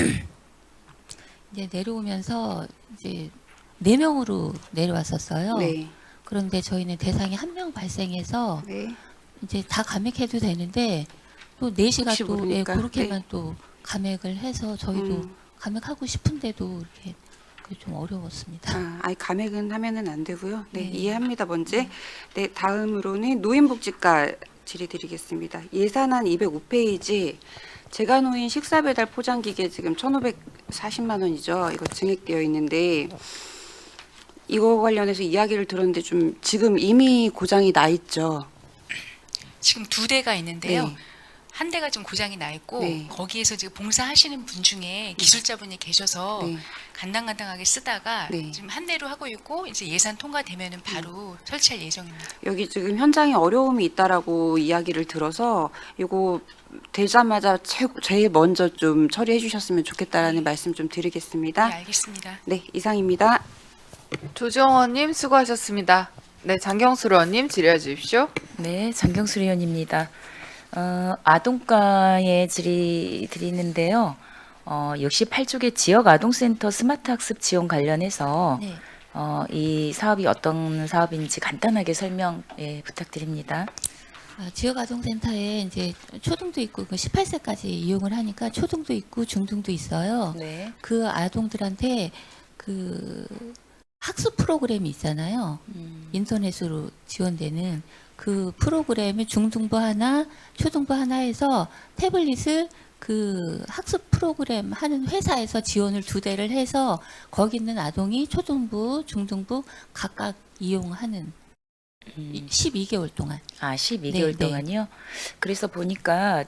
이제 내려오면서 이제 4명으로 내려왔었어요. 네, 그런데 저희는 대상이 1명 발생해서 네. 이제 다 감액해도 되는데 또 4시가 혹시 또 모르니까. 그렇게만 네. 또 감액을 해서 저희도 음. 감액하고 싶은데도 이렇게 그게 좀 어려웠습니다. 아예 감액은 하면은 안 되고요. 네, 네. 이해합니다. 먼저. 네, 다음으로는 노인복지과 질의드리겠습니다. 예산안 205페이지 재가노인 식사배달 포장기계 지금 1,540만 원이죠. 이거 증액되어 있는데 이거 관련해서 이야기를 들었는데 좀 지금 이미 고장이 나 있죠. 지금 2대가 있는데요. 네. 한 대가 좀 고장이 나 있고 네. 거기에서 지금 봉사하시는 분 중에 기술자분이 계셔서 네. 간당간당하게 쓰다가 네. 지금 한 대로 하고 있고 이제 예산 통과되면은 바로 설치할 예정입니다. 여기 지금 현장에 어려움이 있다라고 이야기를 들어서 이거 되자마자 제일 먼저 좀 처리해 주셨으면 좋겠다라는 말씀 좀 드리겠습니다. 네, 알겠습니다. 네, 이상입니다. 조정원님 수고하셨습니다. 네, 장경수 의원님 질의해 주십시오. 네, 장경수 의원입니다. 아동과에 드리는데요. 역시 8쪽의 지역아동센터 스마트학습 지원 관련해서 네. 이 사업이 어떤 사업인지 간단하게 설명 부탁드립니다. 지역아동센터에 이제 초등도 있고 18세까지 이용을 하니까 초등도 있고 중등도 있어요. 네. 그 아동들한테 그 학습 프로그램이 있잖아요. 인터넷으로 지원되는 그 프로그램을 중등부 하나, 초등부 하나 해서 태블릿을 그 학습 프로그램 하는 회사에서 지원을 2대를 해서 거기 있는 아동이 초등부, 중등부 각각 이용하는 12개월 동안. 12개월 네, 네. 동안요. 그래서 보니까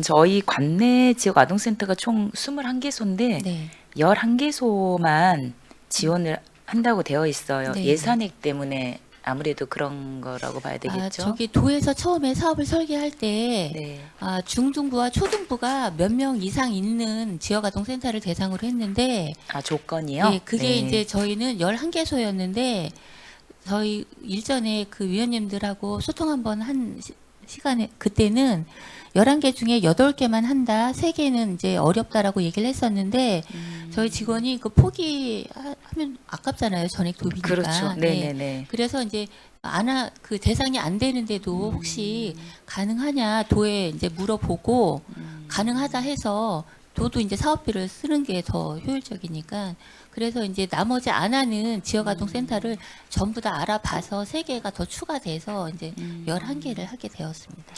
저희 관내 지역 아동센터가 총 21개소인데 네. 11개소만 지원을 한다고 되어 있어요. 네. 예산액 때문에 아무래도 그런 거라고 봐야 되겠죠. 저기 도에서 처음에 사업을 설계할 때 네. 중등부와 초등부가 몇 명 이상 있는 지역아동센터를 대상으로 했는데 조건이요? 예, 그게 네. 이제 저희는 11개소였는데 저희 일전에 그 위원님들하고 소통 한번 한 시간에 그때는 11개 중에 8개만 한다. 3개는 이제 어렵다라고 얘기를 했었는데 저희 직원이 그 포기하면 아깝잖아요. 전액 도비니까. 그렇죠. 네. 네네네. 그래서 이제 그 대상이 안 되는데도 혹시 가능하냐 도에 이제 물어보고 가능하다 해서 도도 이제 사업비를 쓰는 게 더 효율적이니까 그래서 이제 나머지 안 하는 지역아동센터를 전부 다 알아봐서 3개가 더 추가돼서 이제 11개를 하게 되었습니다.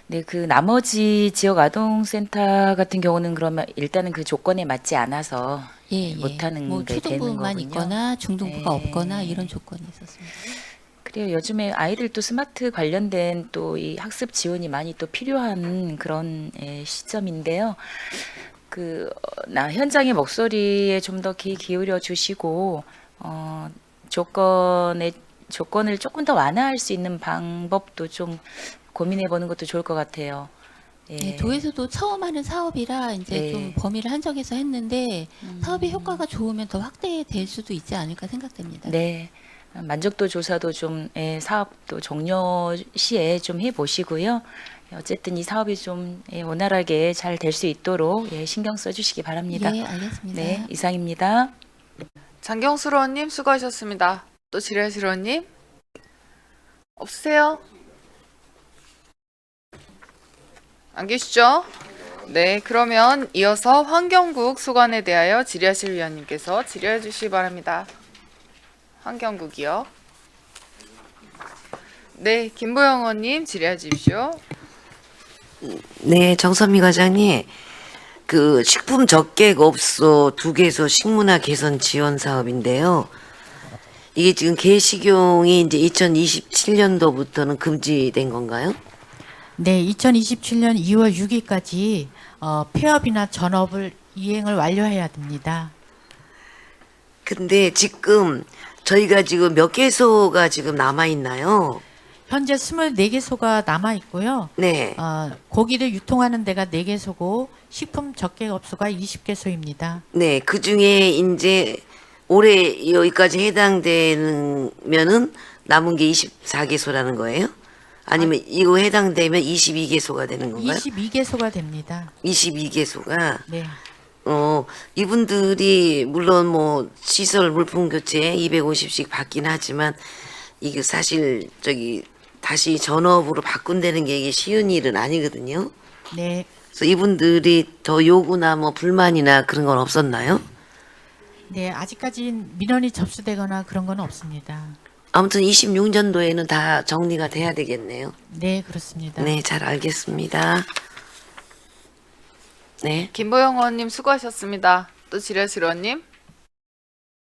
네, 그 나머지 지역 아동센터 같은 경우는 그러면 일단은 그 조건에 맞지 않아서 예, 못하는 뭐 게 되는 초등부만 거군요. 있거나 중등부가 네. 없거나 이런 조건이 있었습니다. 그래요. 요즘에 아이들 또 스마트 관련된 또 이 학습 지원이 많이 또 필요한 그런 시점인데요. 나 현장의 목소리에 좀 더 귀 기울여 주시고 조건을 조금 더 완화할 수 있는 방법도 좀 고민해 보는 것도 좋을 것 같아요. 예. 네, 도에서도 처음 하는 사업이라 이제 네. 좀 범위를 한정해서 했는데 사업의 효과가 좋으면 더 확대될 수도 있지 않을까 생각됩니다. 네. 만족도 조사도 좀 사업도 종료 시에 좀 해보시고요. 어쨌든 이 사업이 좀 원활하게 잘 될 수 있도록 신경 써주시기 바랍니다. 예, 알겠습니다. 네, 이상입니다. 장경수 의원님 수고하셨습니다. 또 질의하실 의원님 없으세요? 안 계시죠? 네, 그러면 이어서 환경국 수관에 대하여 질의하실 위원님께서 질의해 주시기 바랍니다. 환경국이요. 네, 김보영 의원님 질의해 주십시오. 네, 정선미 과장님. 그 식품 적객업소 2개소 식문화 개선 지원 사업인데요. 이게 지금 개식용이 이제 2027년도부터는 금지된 건가요? 네, 2027년 2월 6일까지 폐업이나 전업을 이행을 완료해야 됩니다. 근데 지금 저희가 지금 몇 개소가 지금 남아 있나요? 현재 24개소가 남아 있고요. 네. 고기를 유통하는 데가 4개소고 식품 적객업소가 20개소입니다. 네, 그 중에 이제 올해 여기까지 해당되면은 남은 게 24개소라는 거예요? 아니면 이거 해당되면 22개소가 되는 건가요? 22개소가 됩니다. 22개소가. 네. 이분들이 물론 뭐 시설 물품 교체 250씩 받긴 하지만 이게 사실 다시 전업으로 바꾼다는 게 이게 쉬운 일은 아니거든요. 네. 그래서 이분들이 더 요구나 뭐 불만이나 그런 건 없었나요? 네, 아직까지 민원이 접수되거나 그런 건 없습니다. 아무튼 26년도에는 다 정리가 돼야 되겠네요. 네, 그렇습니다. 네, 잘 알겠습니다. 네. 김보영 의원님 수고하셨습니다. 또 질의하실 의원님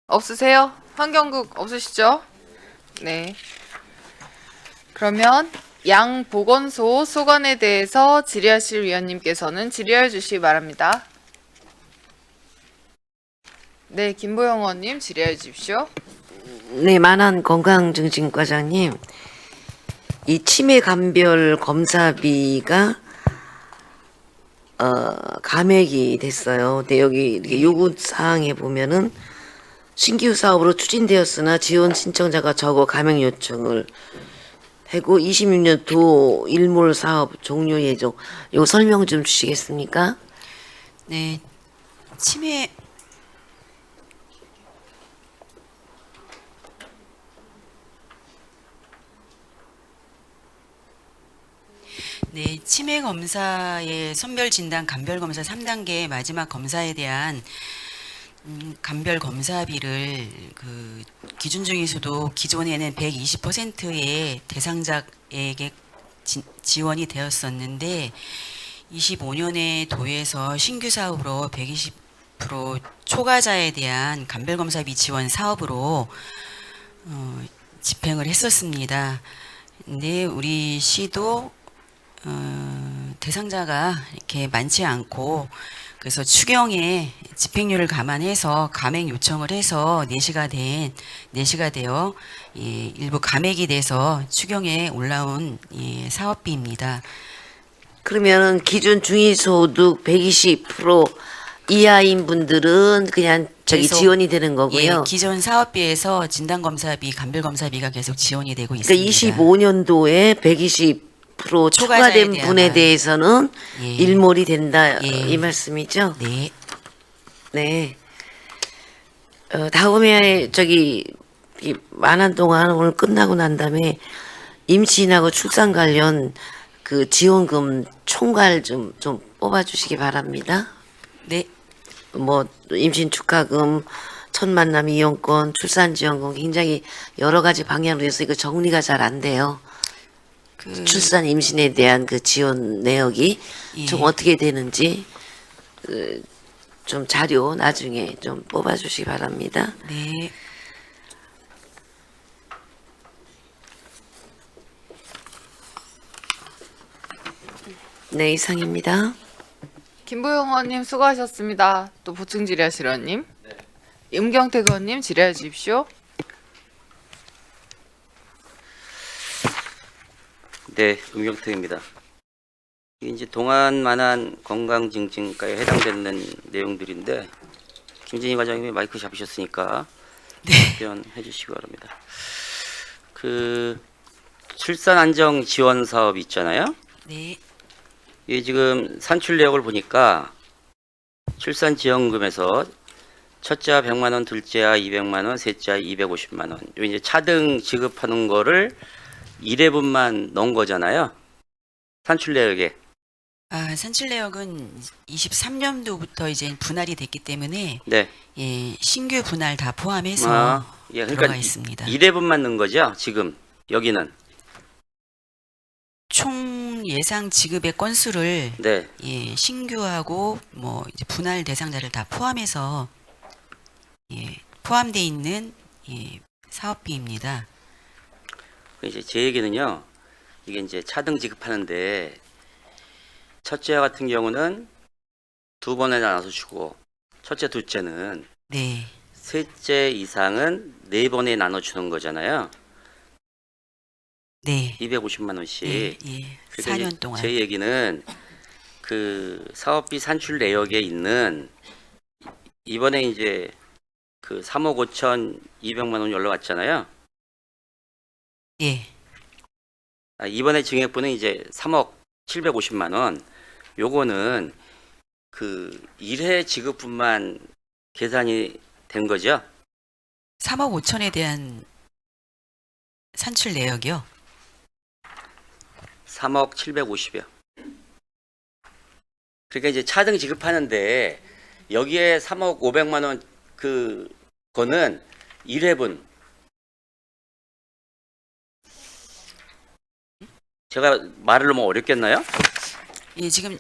없으세요? 환경국 없으시죠? 네. 그러면 양보건소 소관에 대해서 질의하실 위원님께서는 질의해 주시기 바랍니다. 네, 김보영 의원님 질의해 주십시오. 네, 만한 건강증진과장님, 이 치매 감별 검사비가 감액이 됐어요. 근데 여기 이렇게 요구 사항에 보면은 신규 사업으로 추진되었으나 지원 신청자가 적어 감액 요청을 하고 26년도 일몰 사업 종료 예정. 요 설명 좀 주시겠습니까? 네, 치매 네, 치매 검사의 선별 진단 감별 검사 3단계 마지막 검사에 대한 감별 검사비를 그 기준 중에서도 기존에는 120%의 대상자에게 지원이 되었었는데 25년에 도에서 신규 사업으로 120% 초과자에 대한 감별 검사비 지원 사업으로 집행을 했었습니다. 근데 우리 시도 대상자가 이렇게 많지 않고 그래서 추경에 집행률을 감안해서 감액 요청을 해서 내시가 되어 일부 감액이 돼서 추경에 올라온 사업비입니다. 그러면은 기준 중위소득 120% 이하인 분들은 그냥 저기 계속, 지원이 되는 거고요. 기존 사업비에서 진단검사비, 감별검사비가 계속 지원이 되고 있습니다. 그러니까 25년도에 120% 초과된 분에 대해서는 일몰이 된다 이 말씀이죠? 네. 네. 다음에 저기 이 만한 동안 오늘 끝나고 난 다음에 임신하고 출산 관련 그 지원금 총괄 좀 뽑아주시기 바랍니다. 네. 뭐 임신 축하금, 첫 만남 이용권, 출산 지원금 굉장히 여러 가지 방향으로 해서 이거 정리가 잘 안 돼요. 출산 임신에 대한 그 지원 내역이 좀 어떻게 되는지 좀 자료 나중에 좀 뽑아주시기 바랍니다. 네. 네, 이상입니다. 김보영 의원님 수고하셨습니다. 또 보충 질의하실 의원님. 임경택 의원님 질의해 주십시오. 네, 음경택입니다. 이게 이제 동안만한 건강증진과에 해당되는 내용들인데 김진희 과장님이 마이크 잡으셨으니까 답변해 주시기 바랍니다. 그 출산 안정 지원 사업 있잖아요. 네. 이게 지금 산출 내역을 보니까 출산 지원금에서 첫째아 100만 원, 둘째아 200만 원, 셋째아 250만 원. 요 이제 차등 지급하는 거를 1회분만 넣은 거잖아요. 산출 내역에. 산출 내역은 23년도부터 이제 분할이 됐기 때문에 네. 신규 분할 다 포함해서 그러니까 들어가 있습니다. 1회분만 넣은 거죠, 지금 여기는. 총 예상 지급의 건수를 네. 신규하고 뭐 이제 분할 대상자를 다 포함해서 포함되어 있는 사업비입니다. 이제 제 얘기는요. 이게 이제 차등 지급하는데 첫째와 같은 경우는 2번에 나눠서 주고 첫째, 둘째는 네. 셋째 이상은 4번에 나눠 주는 거잖아요. 네. 250만 원씩. 예. 그러니까 4년 동안. 제 얘기는 그 사업비 산출 내역에 있는 이번에 이제 그 3억 5,200만 원이 올라왔잖아요. 예. 이번에 증액분은 이제 3억 750만 원. 요거는 그 1회 지급분만 계산이 된 거죠? 3억 5천에 대한 산출 내역이요? 3억 750이요. 그러니까 이제 차등 지급하는데 여기에 3억 500만 원 그거는 1회분. 제가 말을 너무 어렵겠나요? 예, 지금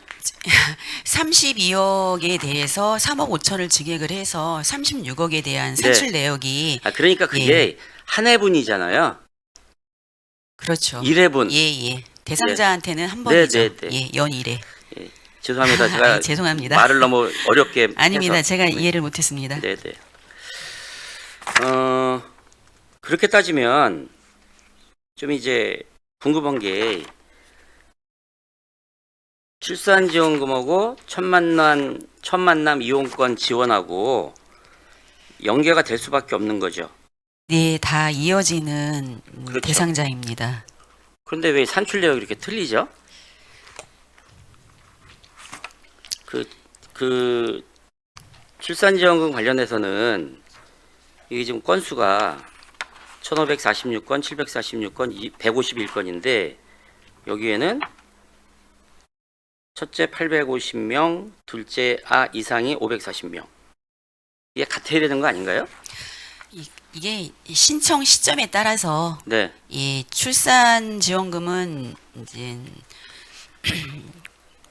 32억에 대해서 3억 5천을 증액을 해서 36억에 대한 산출 내역이 그러니까 그게 한 회분이잖아요. 그렇죠. 1회분. 예. 대상자한테는 한 네, 번이죠. 네, 네. 예, 연 1회. 예, 죄송합니다. 제가 죄송합니다. 말을 너무 어렵게 아닙니다. 해서. 제가 이해를 못했습니다. 네, 네. 그렇게 따지면 좀 이제 궁금한 게 출산지원금하고 첫 만남 이용권 지원하고 연계가 될 수밖에 없는 거죠. 네, 다 이어지는 그렇죠. 대상자입니다. 그런데 왜 산출 내역이 이렇게 틀리죠? 그 출산지원금 관련해서는 이게 지금 건수가 1546건, 746건, 151건인데 여기에는 첫째 850명, 둘째 아 이상이 540명. 이게 같아야 되는 거 아닌가요? 이게 신청 시점에 따라서 네. 이 출산 지원금은 이제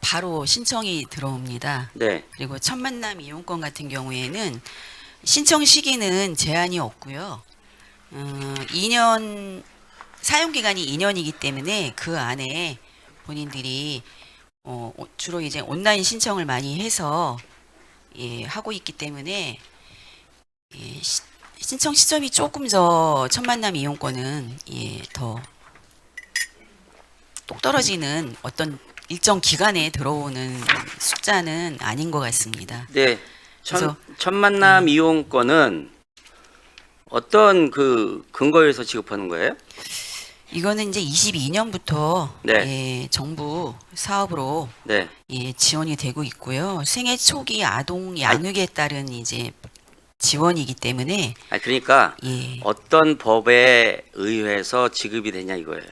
바로 신청이 들어옵니다. 네. 그리고 첫 만남 이용권 같은 경우에는 신청 시기는 제한이 없고요. 2년 사용 기간이 2년이기 때문에 그 안에 본인들이 주로 이제 온라인 신청을 많이 해서 하고 있기 때문에 신청 시점이 조금 더 첫 만남 이용권은 더 똑 떨어지는 어떤 일정 기간에 들어오는 숫자는 아닌 것 같습니다. 네. 그래서 첫 만남 이용권은 어떤 그 근거에서 지급하는 거예요? 이거는 이제 22년부터 네. 정부 사업으로 네. 지원이 되고 있고요. 생애 초기 아동 양육에 따른 이제 지원이기 때문에 그러니까 예. 어떤 법에 의해서 지급이 되냐 이거예요.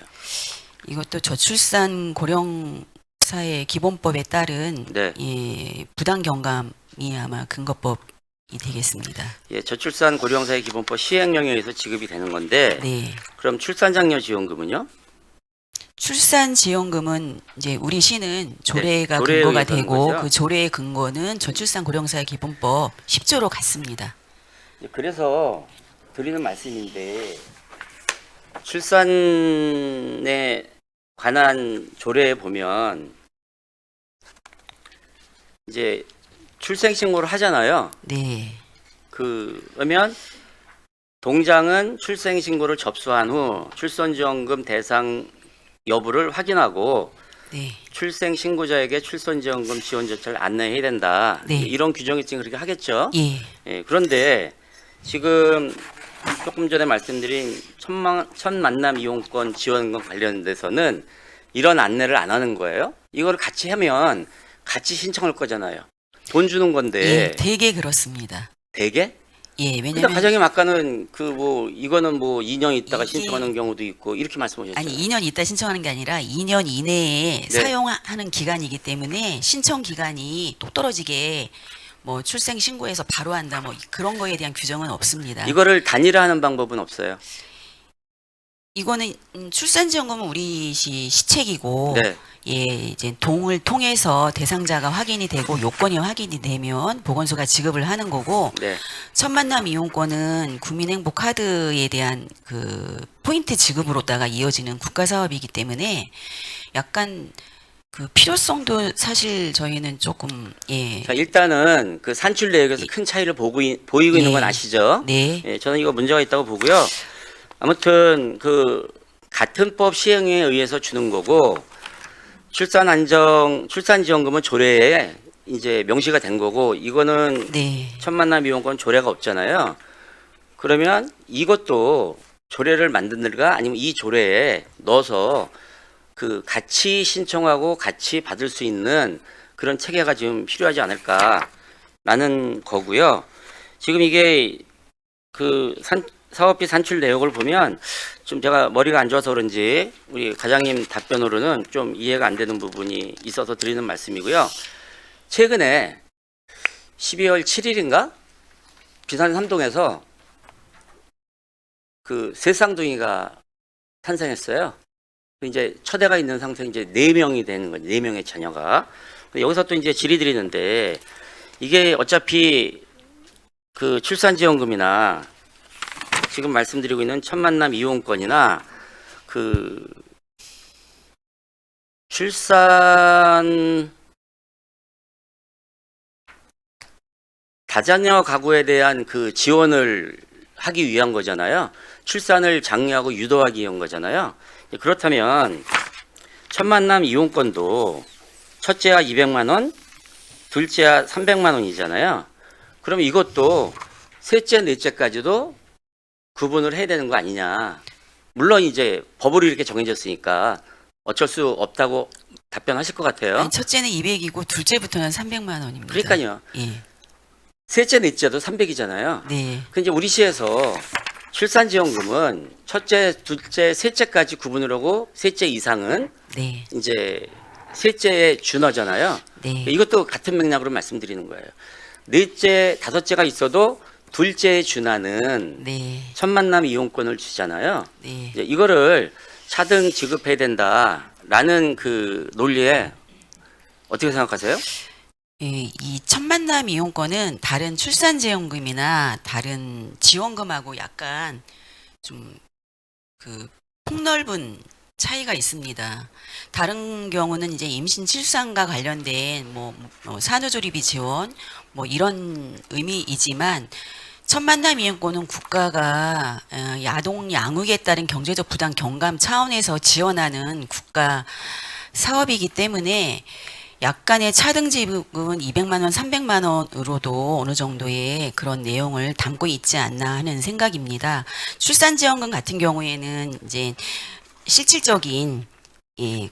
이것도 저출산 고령사회 기본법에 따른 네. 부당 경감이 아마 근거법이 되겠습니다. 예, 저출산 고령사회 기본법 시행령에 의해서 지급이 되는 건데 네. 그럼 출산장려 지원금은요? 출산 지원금은 이제 우리 시는 조례가 조례에 근거가 의해서 하는 되고 거죠? 그 조례의 근거는 저출산 고령사회 기본법 10조로 같습니다. 그래서 드리는 말씀인데 출산에 관한 조례에 보면 이제 출생신고를 하잖아요. 네. 그러면 동장은 출생신고를 접수한 후 출산지원금 대상 여부를 확인하고 네. 출생신고자에게 출산지원금 지원 절차를 안내해야 된다. 네. 이런 규정이 지금 그렇게 하겠죠. 예. 예, 그런데 지금 조금 전에 말씀드린 첫 만남 이용권 지원금 관련돼서는 이런 안내를 안 하는 거예요. 이걸 같이 하면 같이 신청할 거잖아요. 돈 주는 건데. 예, 되게 그렇습니다. 되게? 예, 근데 왜냐면 과장님 아까는 이거는 2년 있다가 신청하는 경우도 있고 이렇게 말씀하셨죠. 아니 2년 있다 신청하는 게 아니라 2년 이내에 네. 사용하는 기간이기 때문에 신청 기간이 똑 떨어지게 뭐 출생 신고해서 바로 한다 뭐 그런 거에 대한 규정은 없습니다. 이거를 단일화하는 방법은 없어요. 이거는 출산지원금은 우리 시책이고 네. 예, 이제 동을 통해서 대상자가 확인이 되고 요건이 확인이 되면 보건소가 지급을 하는 거고 네. 첫 만남 이용권은 국민행복 카드에 대한 그 포인트 지급으로다가 이어지는 국가 사업이기 때문에 약간 그 필요성도 사실 저희는 조금 예. 자, 일단은 그 산출 내역에서 큰 차이를 보이고 있는 건 아시죠? 네. 예, 저는 이거 문제가 있다고 보고요. 아무튼 그 같은 법 시행에 의해서 주는 거고 출산지원금은 조례에 이제 명시가 된 거고 이거는 네. 첫 만남 이용권 조례가 없잖아요. 그러면 이것도 조례를 만든가 아니면 이 조례에 넣어서 그 같이 신청하고 같이 받을 수 있는 그런 체계가 지금 필요하지 않을까라는 거고요. 지금 이게 그 사업비 산출 내역을 보면 좀 제가 머리가 안 좋아서 그런지 우리 과장님 답변으로는 좀 이해가 안 되는 부분이 있어서 드리는 말씀이고요. 최근에 12월 7일인가 비산 3동에서 그 새 쌍둥이가 탄생했어요. 이제 첫애가 있는 상태 이제 4명이 되는 거죠. 4명의 자녀가. 여기서 또 이제 질의 드리는데 이게 어차피 그 출산지원금이나 지금 말씀드리고 있는 첫 만남 이용권이나 그 출산 다자녀 가구에 대한 그 지원을 하기 위한 거잖아요. 출산을 장려하고 유도하기 위한 거잖아요. 그렇다면 첫 만남 이용권도 첫째야 200만 원, 둘째야 300만 원이잖아요. 그럼 이것도 셋째, 넷째까지도 구분을 해야 되는 거 아니냐. 물론 이제 법으로 이렇게 정해졌으니까 어쩔 수 없다고 답변하실 것 같아요. 아니, 첫째는 200이고 둘째부터는 300만 원입니다. 그러니까요. 예. 셋째, 넷째도 300이잖아요. 네. 그 이제 우리 시에서 출산지원금은 첫째, 둘째, 셋째까지 구분을 하고 셋째 이상은 네. 이제 셋째에 준하잖아요. 네. 이것도 같은 맥락으로 말씀드리는 거예요. 넷째, 다섯째가 있어도 둘째에 준하는 네. 첫 만남 이용권을 주잖아요. 네. 이제 이거를 차등 지급해야 된다라는 그 논리에 어떻게 생각하세요? 예, 이 첫 만남 이용권은 다른 출산지원금이나 다른 지원금하고 약간 좀 그 폭넓은 차이가 있습니다. 다른 경우는 이제 임신 출산과 관련된 뭐 산후조리비 지원 뭐 이런 의미이지만 첫 만남 이용권은 국가가 아동 양육에 따른 경제적 부담 경감 차원에서 지원하는 국가 사업이기 때문에 약간의 차등 지급은 200만 원, 300만 원으로도 어느 정도의 그런 내용을 담고 있지 않나 하는 생각입니다. 출산지원금 같은 경우에는 이제 실질적인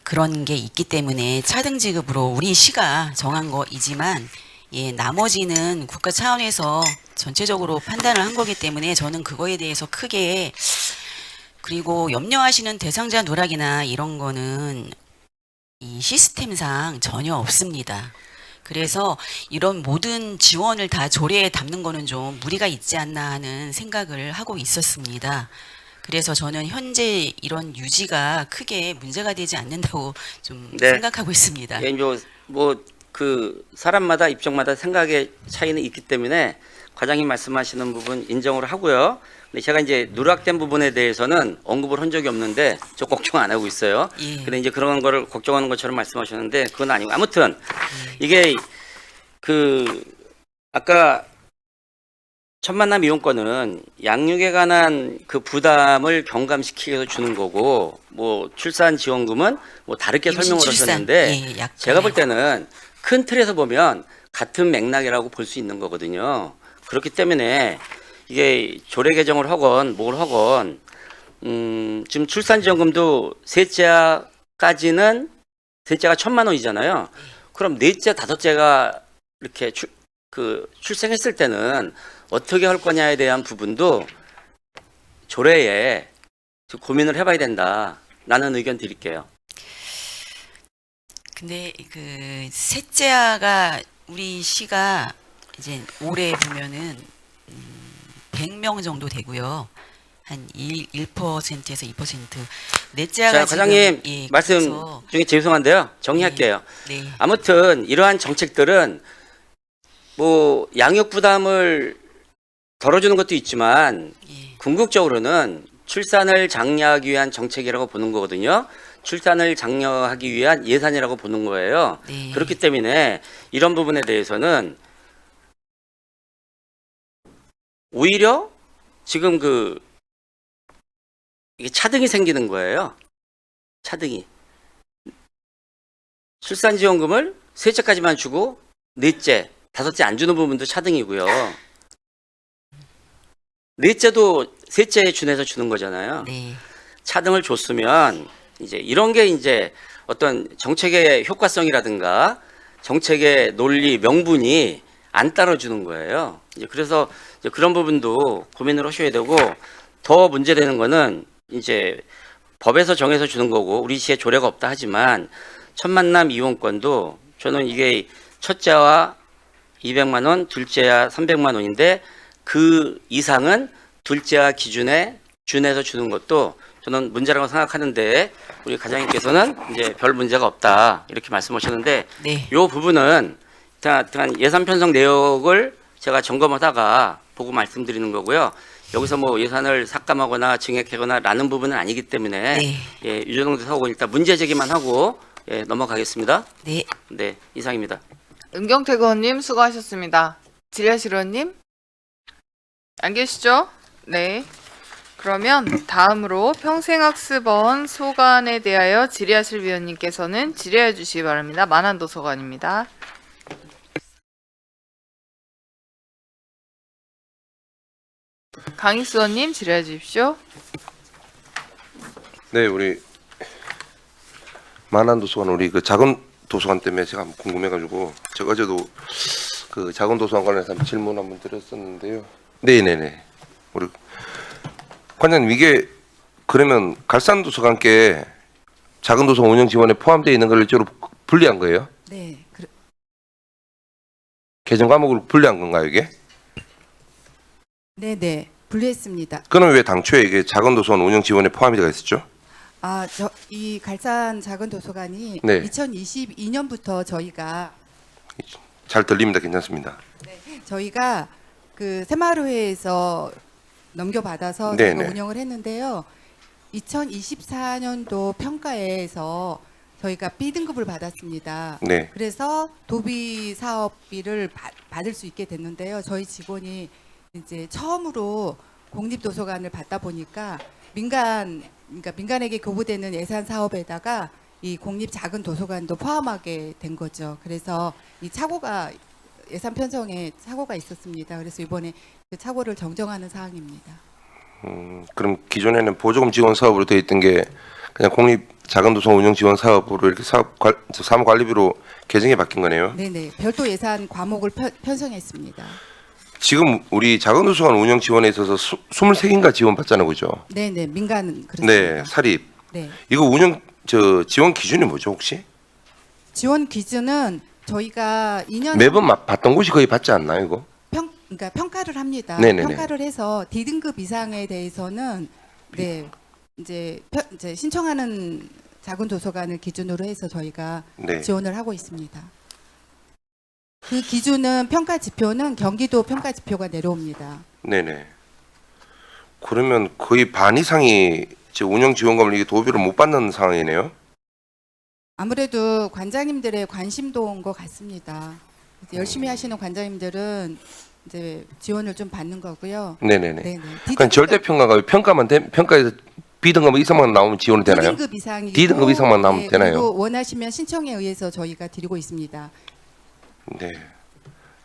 그런 게 있기 때문에 차등 지급으로 우리 시가 정한 거이지만 나머지는 국가 차원에서 전체적으로 판단을 한 거기 때문에 저는 그거에 대해서 크게 그리고 염려하시는 대상자 누락이나 이런 거는 이 시스템상 전혀 없습니다. 그래서 이런 모든 지원을 다 조례에 담는 거는 좀 무리가 있지 않나 하는 생각을 하고 있었습니다. 그래서 저는 현재 이런 유지가 크게 문제가 되지 않는다고 좀 네. 생각하고 있습니다. 예, 뭐 그 사람마다 입장마다 생각의 차이는 있기 때문에 과장님 말씀하시는 부분 인정을 하고요. 근데 제가 이제 누락된 부분에 대해서는 언급을 한 적이 없는데 저 걱정 안 하고 있어요. 예. 근데 이제 그런 거를 걱정하는 것처럼 말씀하셨는데 그건 아니고 아무튼 이게 그 아까 첫 만남 이용권은 양육에 관한 그 부담을 경감시키기 위해서 주는 거고 뭐 출산 지원금은 뭐 다르게 설명을 임신출산, 하셨는데 예, 약간의. 제가 볼 때는 큰 틀에서 보면 같은 맥락이라고 볼 수 있는 거거든요. 그렇기 때문에 이게 조례 개정을 하건 뭘 하건 지금 출산지원금도 셋째까지는 셋째가 1,000만 원이잖아요. 그럼 넷째, 다섯째가 이렇게 출생했을 때는 어떻게 할 거냐에 대한 부분도 조례에 고민을 해봐야 된다라는 의견 드릴게요. 근데 그 셋째아가 우리 시가 이제 올해 보면은 100명 정도 되고요. 한 1%에서 2%. 넷째아가 자, 과장님 지금, 말씀 그래서, 중에 죄송한데요. 정리할게요. 네. 아무튼 이러한 정책들은 뭐 양육 부담을 덜어주는 것도 있지만 궁극적으로는 출산을 장려하기 위한 정책이라고 보는 거거든요. 출산을 장려하기 위한 예산이라고 보는 거예요. 네. 그렇기 때문에 이런 부분에 대해서는 오히려 지금 이게 차등이 생기는 거예요. 차등이. 출산지원금을 셋째까지만 주고 넷째, 다섯째 안 주는 부분도 차등이고요. 넷째도 셋째에 준해서 주는 거잖아요. 네. 차등을 줬으면 이제 이런 게 이제 어떤 정책의 효과성이라든가 정책의 논리, 명분이 안 따라주는 거예요. 이제 그래서 이제 그런 부분도 고민을 하셔야 되고 더 문제되는 거는 이제 법에서 정해서 주는 거고 우리 시에 조례가 없다 하지만 첫 만남 이용권도 저는 이게 첫째와 200만 원, 둘째야 300만 원인데 그 이상은 둘째와 기준에 준해서 주는 것도 저는 문제라고 생각하는데 우리 과장님께서는 이제 별 문제가 없다 이렇게 말씀하셨는데 네. 이 부분은 일단 예산 편성 내역을 제가 점검하다가 보고 말씀드리는 거고요. 여기서 뭐 예산을 삭감하거나 증액하거나 라는 부분은 아니기 때문에 네. 예, 유정도 하고 일단 문제 제기만 하고 예, 넘어가겠습니다. 네. 네, 이상입니다. 은경택 의원님 수고하셨습니다. 질의하실 의원님 안 계시죠? 네. 그러면 다음으로 평생학습원 소관에 대하여 질의하실 위원님께서는 질의해 주시기 바랍니다. 만안도서관입니다. 강익수 의원님 질의해 주십시오. 네, 우리 만안도서관 우리 그 작은 도서관 때문에 제가 한번 궁금해가지고 제가 어제도 그 작은 도서관 관련해서 한번 질문 한번 드렸었는데요. 네네네. 우리 관장님 이게 그러면 갈산도서관께 작은 도서관 운영 지원에 포함되어 있는 걸 일조로 분리한 거예요? 네. 개정 과목으로 분리한 건가요 이게? 네. 분리했습니다. 그럼 왜 당초에 이게 작은 도서관 운영 지원에 포함이 되어 있었죠? 이 갈산 작은 도서관이 네. 2022년부터 저희가 잘 들립니다. 괜찮습니다. 저희가 그 새마을회에서 넘겨받아서 네네. 저희가 운영을 했는데요. 2024년도 평가에서 저희가 B등급을 받았습니다. 네. 그래서 도비 사업비를 받을 수 있게 됐는데요. 저희 직원이 이제 처음으로 공립도서관을 받다 보니까 그러니까 민간에게 교부되는 예산 사업에다가 이 공립 작은 도서관도 포함하게 된 거죠. 그래서 이 착오가 예산 편성에 착오가 있었습니다. 그래서 이번에 그 착오를 정정하는 사항입니다. 그럼 기존에는 보조금 지원 사업으로 되어 있던 게 그냥 공립 작은 도서관 운영 지원 사업으로 이렇게 사무관리비로 개정이 바뀐 거네요. 네네. 별도 예산 과목을 편성했습니다. 지금 우리 작은 도서관 운영 지원에 있어서 23개인가 지원 받잖아요, 그죠? 네네. 민간은 그렇습니다. 네, 사립. 네. 이거 지원 기준이 뭐죠, 혹시? 지원 기준은 저희가 2년 매번 받던 곳이 거의 받지 않나요, 이거? 그러니까 평가를 합니다. 네네네. 평가를 해서 D등급 이상에 대해서는 이제 신청하는 작은 도서관을 기준으로 해서 저희가 네. 지원을 하고 있습니다. 그 기준은 평가 지표는 경기도 평가 지표가 내려옵니다. 네네. 그러면 거의 반 이상이 운영 지원금을 이게 도비를 못 받는 상황이네요. 아무래도 관장님들의 관심도 온 것 같습니다. 열심히 하시는 관장님들은 이제 지원을 좀 받는 거고요. 네네네. 네네. 그러니까 절대 평가가 평가에서 B등급 이상만 나오면 지원이 되나요? D등급 이상이고 D등급 이상만 나오면 네, 되나요? 그리고 원하시면 신청에 의해서 저희가 드리고 있습니다. 네,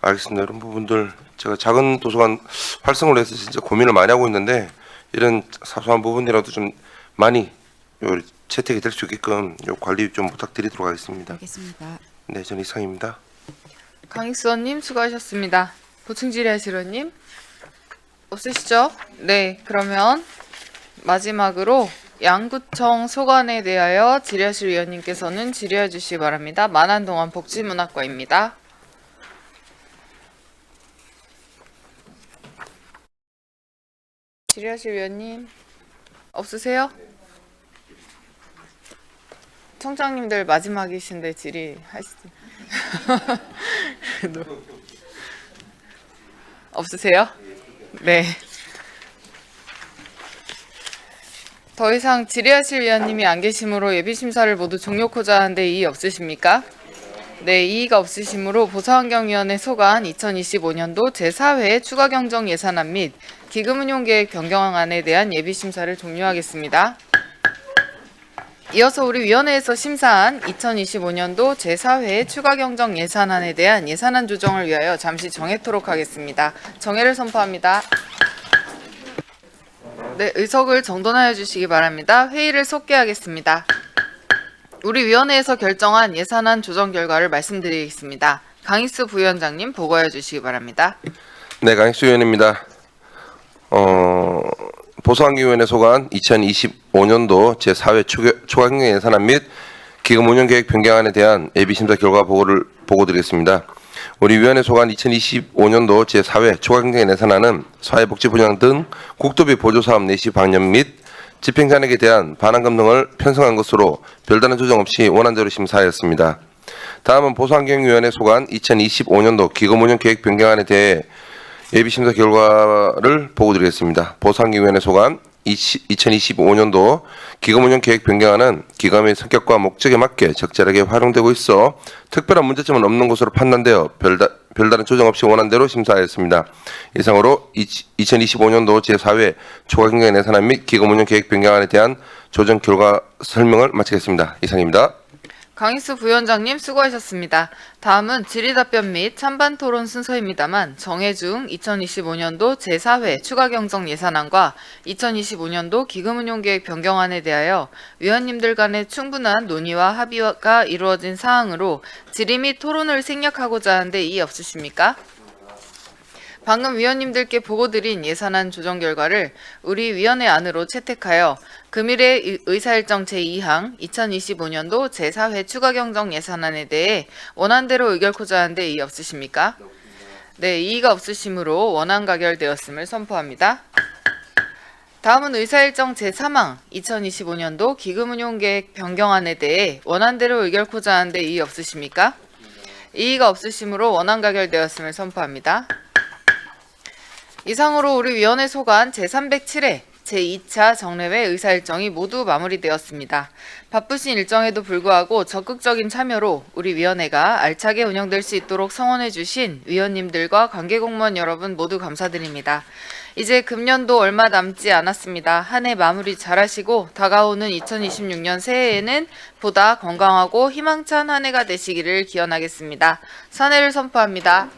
알겠습니다. 이런 부분들 제가 작은 도서관 활성을 위해서 진짜 고민을 많이 하고 있는데 이런 사소한 부분이라도 좀 많이 채택이 될 수 있게끔 관리 좀 부탁드리도록 하겠습니다. 알겠습니다. 네, 전 이상입니다. 강익수 의원님 수고하셨습니다. 보충 질의하실 의원님 없으시죠? 네, 그러면 마지막으로 양구청 소관에 대하여 질의하실 위원님께서는 질의해 주시기 바랍니다. 만안동안 복지문학과입니다. 질의하실 위원님 없으세요? 청장님들 마지막이신데 질의하시죠. 없으세요? 네. 더 이상 질의하실 위원님이 안 계시므로 예비심사를 모두 종료코자 하는데 이의 없으십니까? 네, 이의가 없으시므로 보사환경위원회 소관 2025년도 제4회 추가경정 예산안 및 기금운용계획 변경안에 대한 예비심사를 종료하겠습니다. 이어서 우리 위원회에서 심사한 2025년도 제4회 추가경정 예산안에 대한 예산안 조정을 위하여 잠시 정회토록 하겠습니다. 정회를 선포합니다. 네, 의석을 정돈하여 주시기 바랍니다. 회의를 속개하겠습니다. 우리 위원회에서 결정한 예산안 조정 결과를 말씀드리겠습니다. 강익수 부위원장님 보고해 주시기 바랍니다. 네, 강익수 의원입니다. 보수환경위원회 소관 2025년도 제4회 초과경정 예산안 및 기금운용계획 변경안에 대한 예비심사 결과 보고드리겠습니다. 우리 위원회 소관 2025년도 제4회 초과경정 예산안은 사회복지 분야 등 국도비 보조사업 내시 방연 및 집행잔액에 대한 반환금 등을 편성한 것으로 별다른 조정 없이 원안대로 심사하였습니다. 다음은 보수환경위원회 소관 2025년도 기금운용계획 변경안에 대해 예비심사 결과를 보고드리겠습니다. 보수환경위원회 소관 2025년도 기금 운영 계획 변경안은 기금의 성격과 목적에 맞게 적절하게 활용되고 있어 특별한 문제점은 없는 것으로 판단되어 별다른 조정 없이 원안대로 심사하였습니다. 이상으로 2025년도 제4회 초과경정 예산안 및 기금 운영 계획 변경안에 대한 조정 결과 설명을 마치겠습니다. 이상입니다. 강익수 부위원장님 수고하셨습니다. 다음은 질의답변 및 찬반 토론 순서입니다만 정해중 2025년도 제4회 추가경정 예산안과 2025년도 기금운용계획 변경안에 대하여 위원님들 간의 충분한 논의와 합의가 이루어진 사항으로 질의 및 토론을 생략하고자 하는데 이의 없으십니까? 방금 위원님들께 보고드린 예산안 조정 결과를 우리 위원회 안으로 채택하여 금일의 의사일정 제2항 2025년도 제4회 추가경정 예산안에 대해 원안대로 의결코자 하는데 이의 없으십니까? 네, 이의가 없으시므로 원안 가결되었음을 선포합니다. 다음은 의사일정 제3항 2025년도 기금운용계획 변경안에 대해 원안대로 의결코자 하는데 이의 없으십니까? 이의가 없으시므로 원안 가결되었음을 선포합니다. 이상으로 우리 위원회 소관 제307회 제2차 정례회 의사일정이 모두 마무리되었습니다. 바쁘신 일정에도 불구하고 적극적인 참여로 우리 위원회가 알차게 운영될 수 있도록 성원해 주신 위원님들과 관계공무원 여러분 모두 감사드립니다. 이제 금년도 얼마 남지 않았습니다. 한 해 마무리 잘하시고 다가오는 2026년 새해에는 보다 건강하고 희망찬 한 해가 되시기를 기원하겠습니다. 선회를 선포합니다.